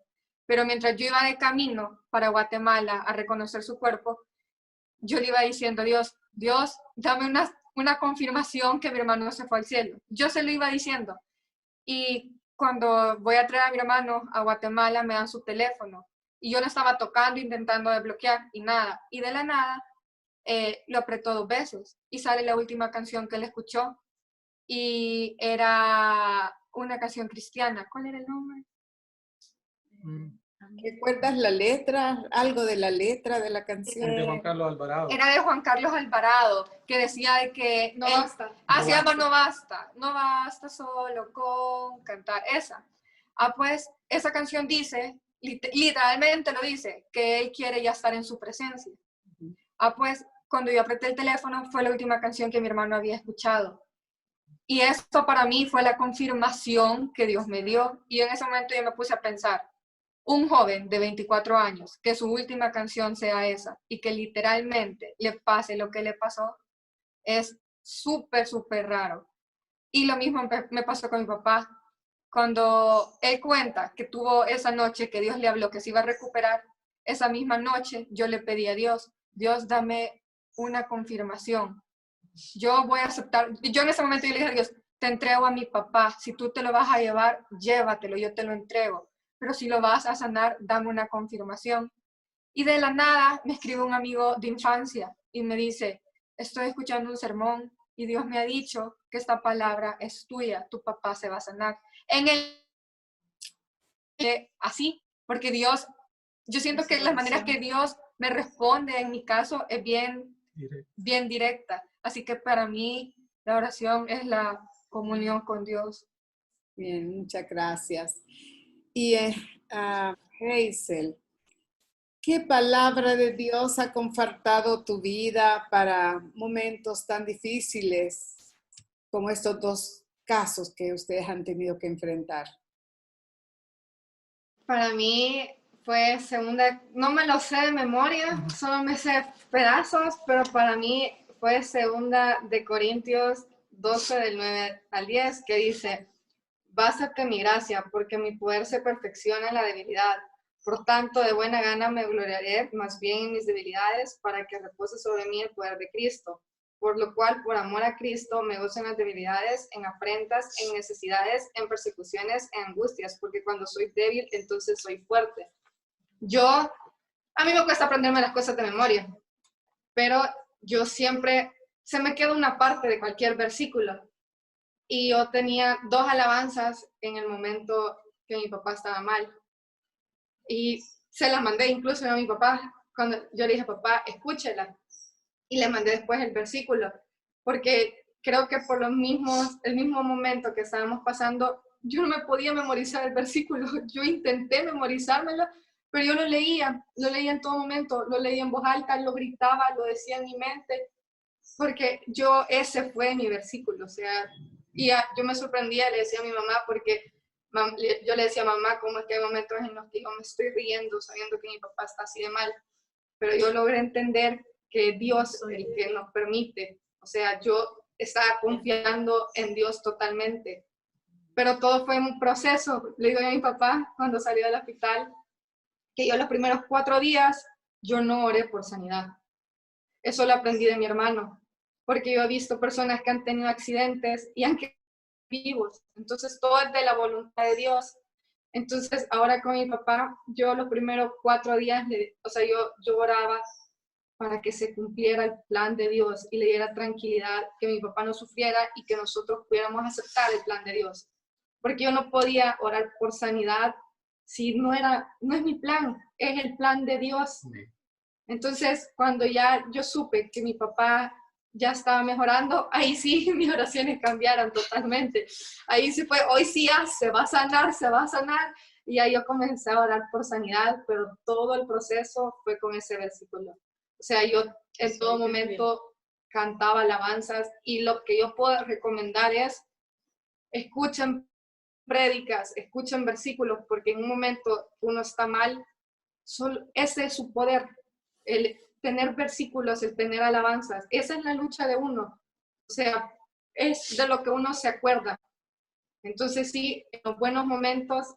Pero mientras yo iba de camino para Guatemala a reconocer su cuerpo, yo le iba diciendo a Dios, dame una confirmación que mi hermano se fue al cielo. Yo se lo iba diciendo. Y cuando voy a traer a mi hermano a Guatemala, me dan su teléfono. Y yo lo estaba tocando, intentando desbloquear y nada. Y de la nada, lo apretó 2 veces. Y sale la última canción que él escuchó. Y era una canción cristiana. ¿Cuál era el nombre? ¿Recuerdas la letra? ¿Algo de la letra de la canción? De Juan Carlos Alvarado. Era de Juan Carlos Alvarado, que decía de que No basta. se llama No basta solo con cantar esa. Pues esa canción dice, literalmente lo dice, que él quiere ya estar en su presencia. Pues cuando yo apreté el teléfono fue la última canción que mi hermano había escuchado. Y esto para mí fue la confirmación que Dios me dio. Y en ese momento yo me puse a pensar, un joven de 24 años, que su última canción sea esa y que literalmente le pase lo que le pasó, es súper, súper raro. Y lo mismo me pasó con mi papá. Cuando él cuenta que tuvo esa noche que Dios le habló que se iba a recuperar, esa misma noche yo le pedí a Dios, dame una confirmación. Yo voy a aceptar. Yo en ese momento yo le dije a Dios, te entrego a mi papá. Si tú te lo vas a llevar, llévatelo, yo te lo entrego. Pero si lo vas a sanar, dame una confirmación. Y de la nada me escribe un amigo de infancia y me dice, estoy escuchando un sermón y Dios me ha dicho que esta palabra es tuya, tu papá se va a sanar. Así, porque Dios, yo siento que las maneras que Dios me responde en mi caso es bien directa. Así que para mí la oración es la comunión con Dios. Bien, muchas gracias. Y Hazel, ¿qué palabra de Dios ha confortado tu vida para momentos tan difíciles como estos 2 casos que ustedes han tenido que enfrentar? Para mí fue no me lo sé de memoria, solo me sé pedazos, pero para mí fue 2 Corintios 12 del 9 al 10, que dice, bástate mi gracia, porque mi poder se perfecciona en la debilidad. Por tanto, de buena gana me gloriaré más bien en mis debilidades, para que repose sobre mí el poder de Cristo. Por lo cual, por amor a Cristo, me gozo en las debilidades, en afrentas, en necesidades, en persecuciones, en angustias, porque cuando soy débil, entonces soy fuerte. A mí me cuesta aprenderme las cosas de memoria, pero yo siempre, se me queda una parte de cualquier versículo. Y yo tenía 2 alabanzas en el momento que mi papá estaba mal. Y se las mandé incluso a mi papá, cuando yo le dije, papá, escúchela. Y le mandé después el versículo, porque creo que por el mismo momento que estábamos pasando, yo no me podía memorizar el versículo. Yo intenté memorizármelo, pero yo lo leía en todo momento, lo leía en voz alta, lo gritaba, lo decía en mi mente, porque ese fue mi versículo, o sea, y yo me sorprendía, le decía a mi mamá, porque yo le decía a mamá, cómo es que hay momentos en los que yo me estoy riendo, sabiendo que mi papá está así de mal, pero yo logré entender que Dios es el que nos permite, o sea, yo estaba confiando en Dios totalmente, pero todo fue un proceso. Le digo a mi papá, cuando salió del hospital, que yo los primeros 4 días, yo no oré por sanidad. Eso lo aprendí de mi hermano, porque yo he visto personas que han tenido accidentes y han quedado vivos. Entonces todo es de la voluntad de Dios. Entonces, ahora con mi papá, yo los primeros 4 días, yo oraba para que se cumpliera el plan de Dios y le diera tranquilidad, que mi papá no sufriera y que nosotros pudiéramos aceptar el plan de Dios. Porque yo no podía orar por sanidad si no es mi plan, es el plan de Dios. Entonces, cuando ya yo supe que mi papá ya estaba mejorando, ahí sí mis oraciones cambiaron totalmente. Ahí sí fue, hoy sí ya se va a sanar. Y ahí yo comencé a orar por sanidad, pero todo el proceso fue con ese versículo. O sea, yo en todo momento cantaba alabanzas, y lo que yo puedo recomendar es, escuchen prédicas, escuchen versículos, porque en un momento uno está mal, ese es su poder, el tener versículos, el tener alabanzas. Esa es la lucha de uno. O sea, es de lo que uno se acuerda. Entonces sí, en los buenos momentos,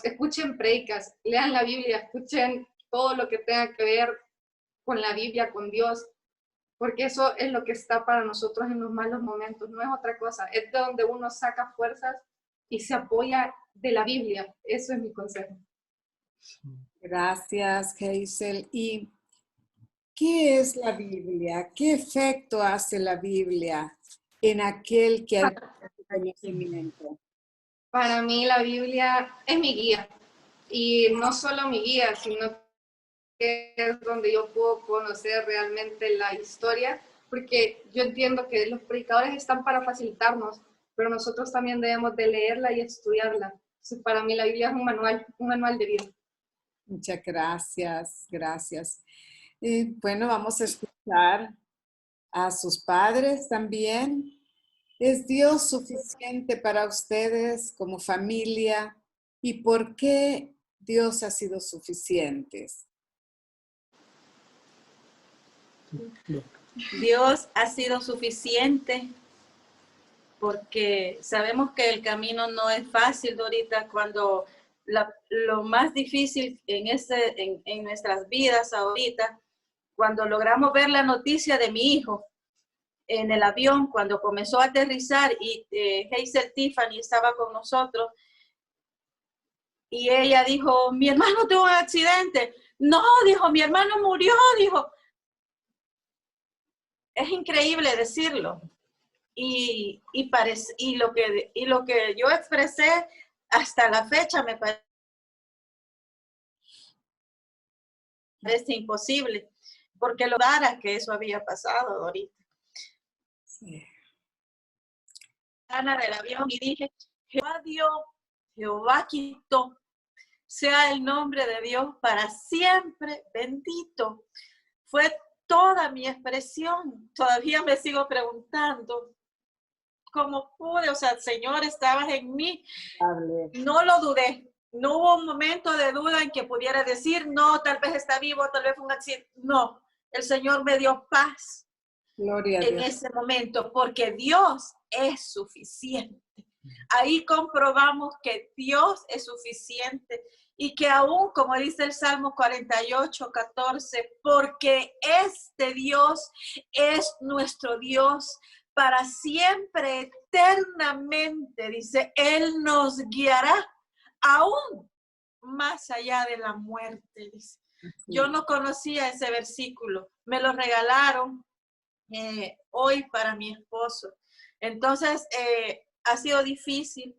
escuchen predicas, lean la Biblia, escuchen todo lo que tenga que ver con la Biblia, con Dios, porque eso es lo que está para nosotros en los malos momentos, no es otra cosa, es de donde uno saca fuerzas y se apoya de la Biblia. Eso es mi consejo. Gracias, Hazel. ¿Y qué es la Biblia? ¿Qué efecto hace la Biblia en aquel que alcanza su conocimiento? Para mí la Biblia es mi guía, y no solo mi guía, sino que es donde yo puedo conocer realmente la historia, porque yo entiendo que los predicadores están para facilitarnos, pero nosotros también debemos de leerla y estudiarla. Entonces, para mí la Biblia es un manual de vida. Muchas gracias, gracias. Bueno, vamos a escuchar a sus padres también. ¿Es Dios suficiente para ustedes como familia? ¿Y por qué Dios ha sido suficiente? Dios ha sido suficiente porque sabemos que el camino no es fácil, Dorita, cuando lo más difícil en nuestras vidas ahorita, cuando logramos ver la noticia de mi hijo en el avión, cuando comenzó a aterrizar y Hazel Tiffany estaba con nosotros, y ella dijo, mi hermano tuvo un accidente. No, dijo, mi hermano murió, dijo. Es increíble decirlo. Y lo que yo expresé hasta la fecha me parece imposible, porque lo dara que eso había pasado ahorita. Sí. Ana del avión y dije, Jehová dio, Jehová quitó, sea el nombre de Dios para siempre bendito. Fue toda mi expresión. Todavía me sigo preguntando cómo pude, o sea, Señor, estabas en mí. No lo dudé. No hubo un momento de duda en que pudiera decir, no, tal vez está vivo, tal vez fue un accidente. No, el Señor me dio paz. Gloria a en Dios. Ese momento, porque Dios es suficiente. Ahí comprobamos que Dios es suficiente y que aún, como dice el Salmo 48, 14, porque este Dios es nuestro Dios para siempre, eternamente, dice, Él nos guiará aún más allá de la muerte, dice. Yo no conocía ese versículo, me lo regalaron hoy para mi esposo. Entonces, ha sido difícil.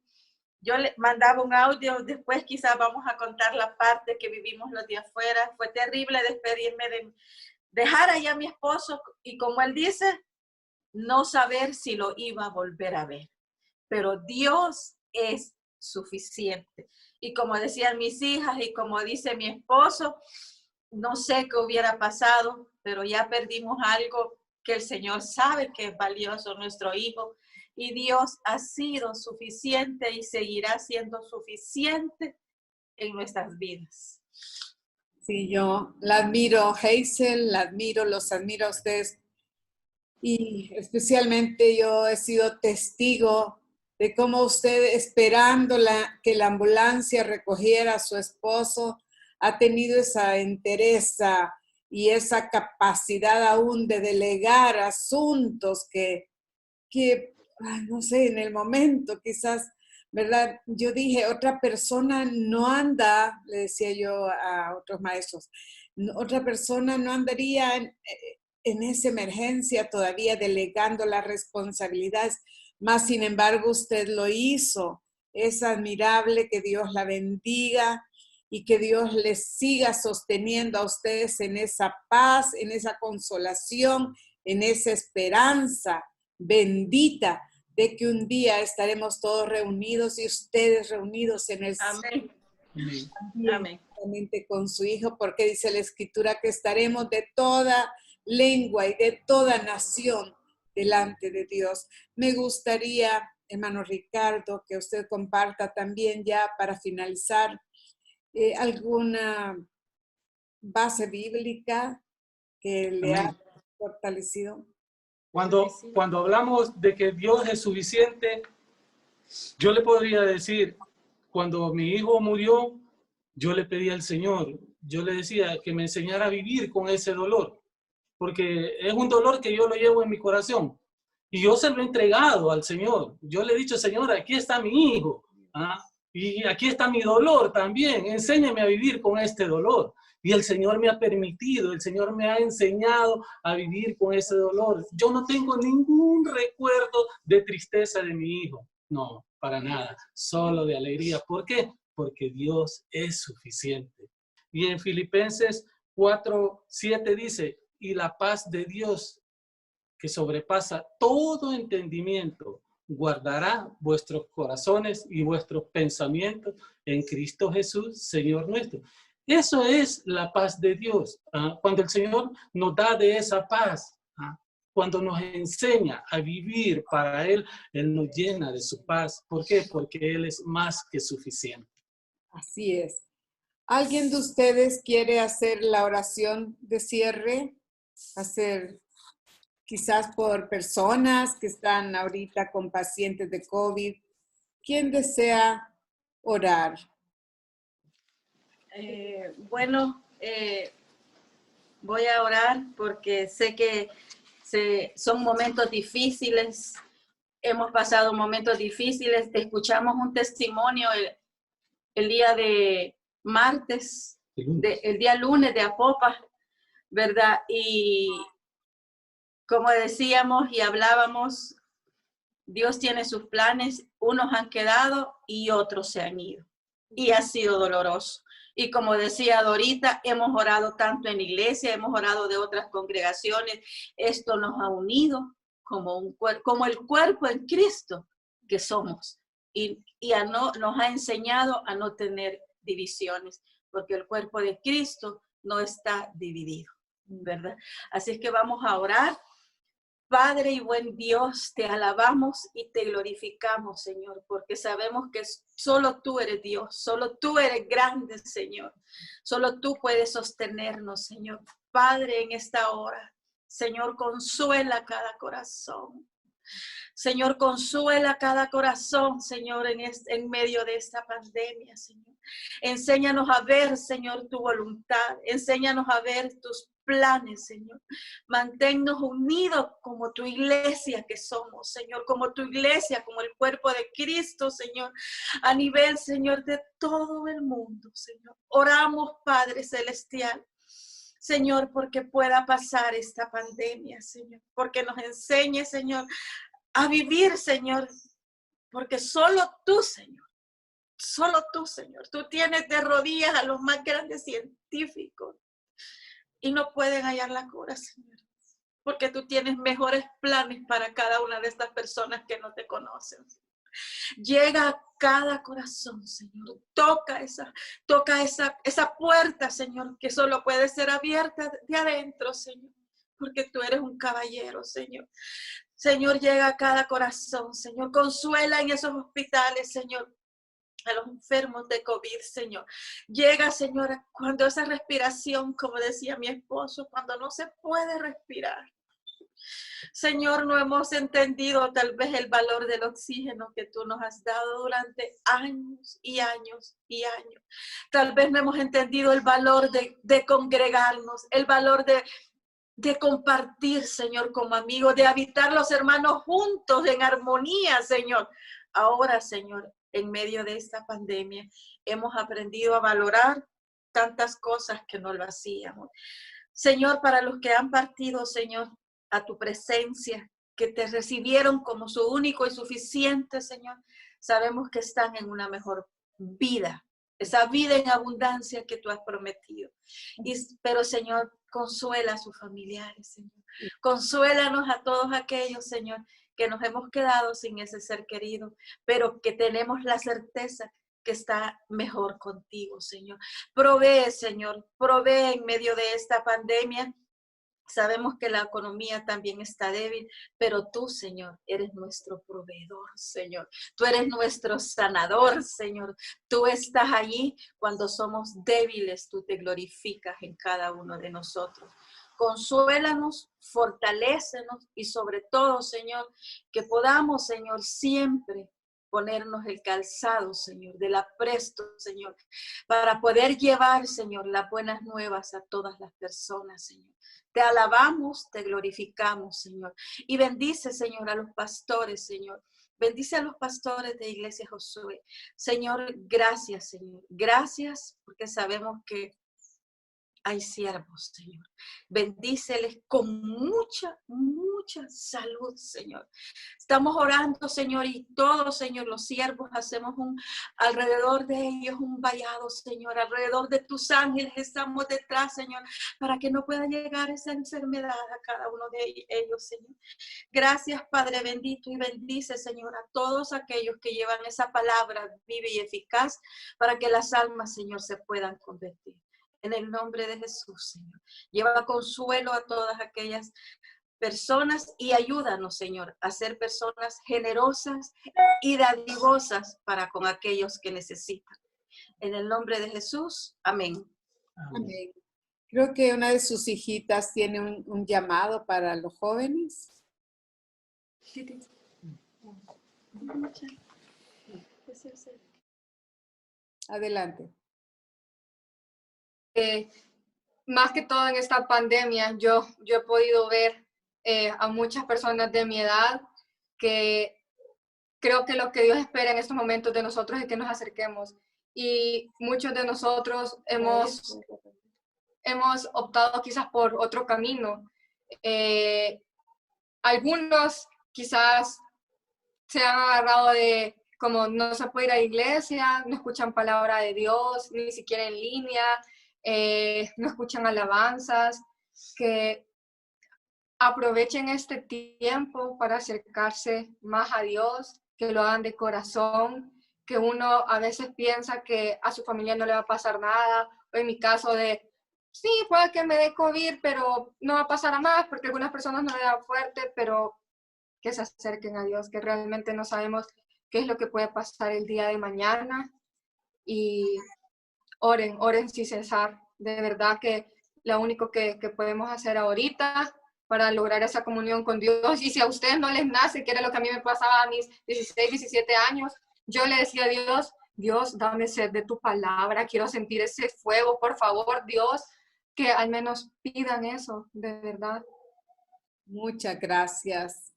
Yo le mandaba un audio, después quizás vamos a contar la parte que vivimos los días afuera. Fue terrible despedirme dejar allá a mi esposo y, como él dice, no saber si lo iba a volver a ver. Pero Dios es suficiente. Y como decían mis hijas y como dice mi esposo, no sé qué hubiera pasado, pero ya perdimos algo que el Señor sabe que es valioso, nuestro hijo, y Dios ha sido suficiente y seguirá siendo suficiente en nuestras vidas. Sí, yo la admiro, Hazel, la admiro, los admiro a ustedes, y especialmente yo he sido testigo de cómo usted, esperando que la ambulancia recogiera a su esposo, ha tenido esa entereza y esa capacidad aún de delegar asuntos que no sé, en el momento quizás ¿verdad? Yo dije, otra persona no anda, le decía yo a otros maestros, otra persona no andaría en esa emergencia todavía delegando las responsabilidades, más sin embargo usted lo hizo. Es admirable, que Dios la bendiga y que Dios les siga sosteniendo a ustedes en esa paz, en esa consolación, en esa esperanza bendita de que un día estaremos todos reunidos y ustedes reunidos en el Amén. cielo, Amén. con su Hijo, porque dice la Escritura que estaremos de toda lengua y de toda nación delante de Dios. Me gustaría, hermano Ricardo, que usted comparta también ya para finalizar alguna base bíblica que le ha fortalecido. Cuando hablamos de que Dios es suficiente, yo le podría decir, cuando mi hijo murió, yo le pedí al Señor, yo le decía que me enseñara a vivir con ese dolor, porque es un dolor que yo lo llevo en mi corazón. Y yo se lo he entregado al Señor. Yo le he dicho, Señor, aquí está mi hijo, ¿ah? Y aquí está mi dolor también. Enséñame a vivir con este dolor. Y el Señor me ha permitido, el Señor me ha enseñado a vivir con ese dolor. Yo no tengo ningún recuerdo de tristeza de mi hijo. No, para nada. Solo de alegría. ¿Por qué? Porque Dios es suficiente. Y en Filipenses 4:7 dice, y la paz de Dios, que sobrepasa todo entendimiento, guardará vuestros corazones y vuestros pensamientos en Cristo Jesús, Señor nuestro. Eso es la paz de Dios. Cuando el Señor nos da de esa paz, cuando nos enseña a vivir para Él, Él nos llena de su paz. ¿Por qué? Porque Él es más que suficiente. Así es. ¿Alguien de ustedes quiere hacer la oración de cierre? Hacer quizás por personas que están ahorita con pacientes de COVID. ¿Quién desea orar? Voy a orar porque sé que son momentos difíciles. Hemos pasado momentos difíciles. Escuchamos un testimonio el día de martes, el día lunes de Apopa, ¿verdad? Y como decíamos y hablábamos, Dios tiene sus planes, unos han quedado y otros se han ido. Y ha sido doloroso. Y como decía Dorita, hemos orado tanto en la iglesia, hemos orado de otras congregaciones. Esto nos ha unido como el cuerpo en Cristo que somos. Y nos ha enseñado a no tener divisiones, porque el cuerpo de Cristo no está dividido, ¿verdad? Así es que vamos a orar. Padre y buen Dios, te alabamos y te glorificamos, Señor, porque sabemos que solo tú eres Dios, solo tú eres grande, Señor. Solo tú puedes sostenernos, Señor. Padre, en esta hora, Señor, consuela cada corazón. Señor, consuela cada corazón, Señor, en medio de esta pandemia, Señor. Enséñanos a ver, Señor, tu voluntad. Enséñanos a ver tus planes, Señor. Manténnos unidos como tu iglesia que somos, Señor, como tu iglesia, como el cuerpo de Cristo, Señor, a nivel, Señor, de todo el mundo, Señor. Oramos, Padre Celestial, Señor, porque pueda pasar esta pandemia, Señor, porque nos enseñe, Señor, a vivir, Señor, porque solo tú, Señor, tú tienes de rodillas a los más grandes científicos y no pueden hallar la cura, Señor, porque tú tienes mejores planes para cada una de estas personas que no te conocen. Llega a cada corazón, Señor, toca esa puerta, Señor, que solo puede ser abierta de adentro, Señor, porque tú eres un caballero, Señor. Señor, llega a cada corazón, Señor, consuela en esos hospitales, Señor, a los enfermos de COVID, Señor. Llega, Señor, cuando esa respiración, como decía mi esposo, cuando no se puede respirar. Señor, no hemos entendido tal vez el valor del oxígeno que tú nos has dado durante años y años y años. Tal vez no hemos entendido el valor de congregarnos, el valor de compartir, Señor, como amigos, de habitar los hermanos juntos en armonía, Señor. Ahora, Señor, en medio de esta pandemia. Hemos aprendido a valorar tantas cosas que no lo hacíamos. Señor, para los que han partido, Señor, a tu presencia, que te recibieron como su único y suficiente, Señor, sabemos que están en una mejor vida, esa vida en abundancia que tú has prometido. Pero, Señor, consuela a sus familiares, Señor. Consuélanos a todos aquellos, Señor, que nos hemos quedado sin ese ser querido, pero que tenemos la certeza que está mejor contigo, Señor. Provee, Señor, provee en medio de esta pandemia. Sabemos que la economía también está débil, pero tú, Señor, eres nuestro proveedor, Señor. Tú eres nuestro sanador, Señor. Tú estás allí cuando somos débiles, tú te glorificas en cada uno de nosotros. Consuélanos, fortalécenos y sobre todo, Señor, que podamos, Señor, siempre ponernos el calzado, Señor, del apresto, Señor, para poder llevar, Señor, las buenas nuevas a todas las personas, Señor. Te alabamos, te glorificamos, Señor. Y bendice, Señor, a los pastores, Señor. Bendice a los pastores de Iglesia Josué. Señor, gracias, Señor. Gracias porque sabemos que hay siervos, Señor. Bendíceles con mucha salud, Señor. Estamos orando, Señor, y todos, Señor, los siervos hacemos alrededor de ellos un vallado, Señor. Alrededor de tus ángeles estamos detrás, Señor, para que no pueda llegar esa enfermedad a cada uno de ellos, Señor. Gracias, Padre bendito, y bendice, Señor, a todos aquellos que llevan esa palabra viva y eficaz para que las almas, Señor, se puedan convertir. En el nombre de Jesús, Señor. Lleva consuelo a todas aquellas personas y ayúdanos, Señor, a ser personas generosas y dadivosas para con aquellos que necesitan. En el nombre de Jesús, amén. Amén. Creo que una de sus hijitas tiene un llamado para los jóvenes. Adelante. Más que todo en esta pandemia, yo he podido ver a muchas personas de mi edad que creo que lo que Dios espera en estos momentos de nosotros es que nos acerquemos. Y muchos de nosotros hemos optado quizás por otro camino. Algunos quizás se han agarrado de como no se puede ir a la iglesia, no escuchan palabra de Dios, ni siquiera en línea, no escuchan alabanzas, que aprovechen este tiempo para acercarse más a Dios, que lo hagan de corazón, que uno a veces piensa que a su familia no le va a pasar nada, o en mi caso de, sí, puede que me dé COVID, pero no va a pasar a más, porque algunas personas no le dan fuerte, pero que se acerquen a Dios, que realmente no sabemos qué es lo que puede pasar el día de mañana, y oren sin cesar. De verdad que lo único que podemos hacer ahorita para lograr esa comunión con Dios, y si a ustedes no les nace, que era lo que a mí me pasaba a mis 16, 17 años, yo le decía a Dios, Dios, dame sed de tu palabra, quiero sentir ese fuego, por favor, Dios, que al menos pidan eso, de verdad. Muchas gracias.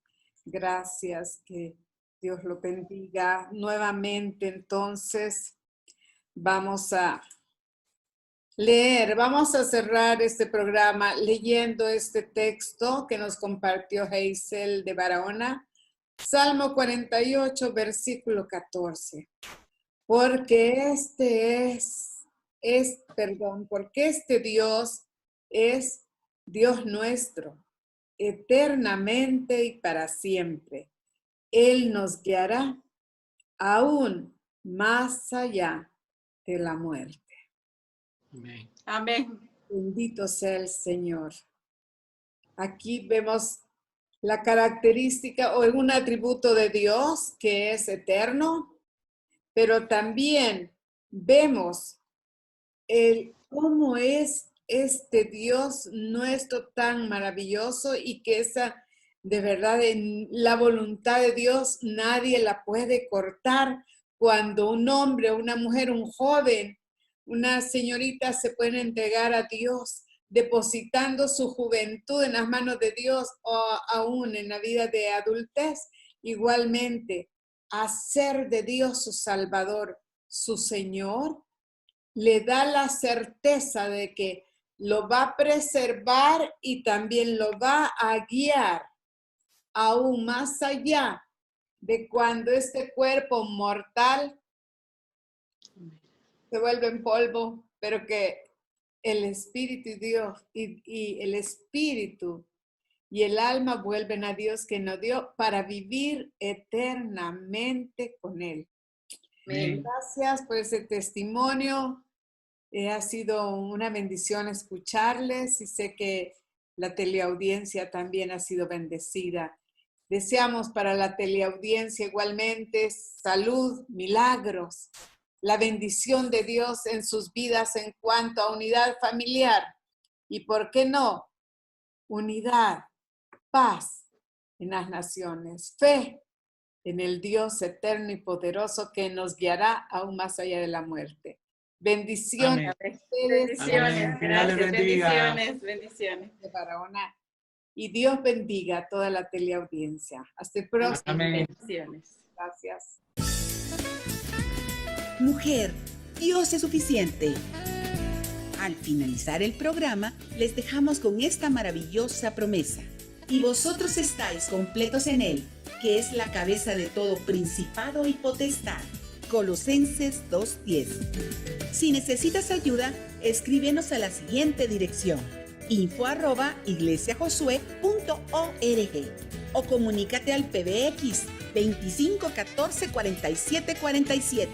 Gracias, que Dios lo bendiga. Nuevamente, entonces, vamos a leer, vamos a cerrar este programa leyendo este texto que nos compartió Hazel de Barahona, Salmo 48, versículo 14. Porque este Dios es Dios nuestro, eternamente y para siempre. Él nos guiará aún más allá de la muerte. Amén. Amén. Bendito sea el Señor. Aquí vemos la característica o un atributo de Dios que es eterno, pero también vemos cómo es este Dios nuestro tan maravilloso, y que de verdad, en la voluntad de Dios nadie la puede cortar. Cuando un hombre, una mujer, un joven, una señorita se pueden entregar a Dios, depositando su juventud en las manos de Dios, o aún en la vida de adultez, igualmente hacer de Dios su Salvador, su Señor, le da la certeza de que lo va a preservar y también lo va a guiar aún más allá de cuando este cuerpo mortal se vuelve en polvo, pero que el Espíritu y Dios y el Espíritu y el alma vuelven a Dios que nos dio para vivir eternamente con Él. Amén. Gracias por ese testimonio. Ha sido una bendición escucharles y sé que la teleaudiencia también ha sido bendecida. Deseamos para la teleaudiencia igualmente salud, milagros, la bendición de Dios en sus vidas en cuanto a unidad familiar y, ¿por qué no? Unidad, paz en las naciones, fe en el Dios eterno y poderoso que nos guiará aún más allá de la muerte. Bendiciones. Amén. Bendiciones. Que Dios les Gracias. bendiga. Bendiciones. De Barahona. Y Dios bendiga a toda la teleaudiencia. Hasta el próximo. Amén. Bendiciones. Gracias. Mujer, Dios es suficiente. Al finalizar el programa, les dejamos con esta maravillosa promesa. Y vosotros estáis completos en Él, que es la cabeza de todo principado y potestad. Colosenses 2:10. Si necesitas ayuda, escríbenos a la siguiente dirección: info@iglesiajosué.org o comunícate al PBX 25 14 47 47.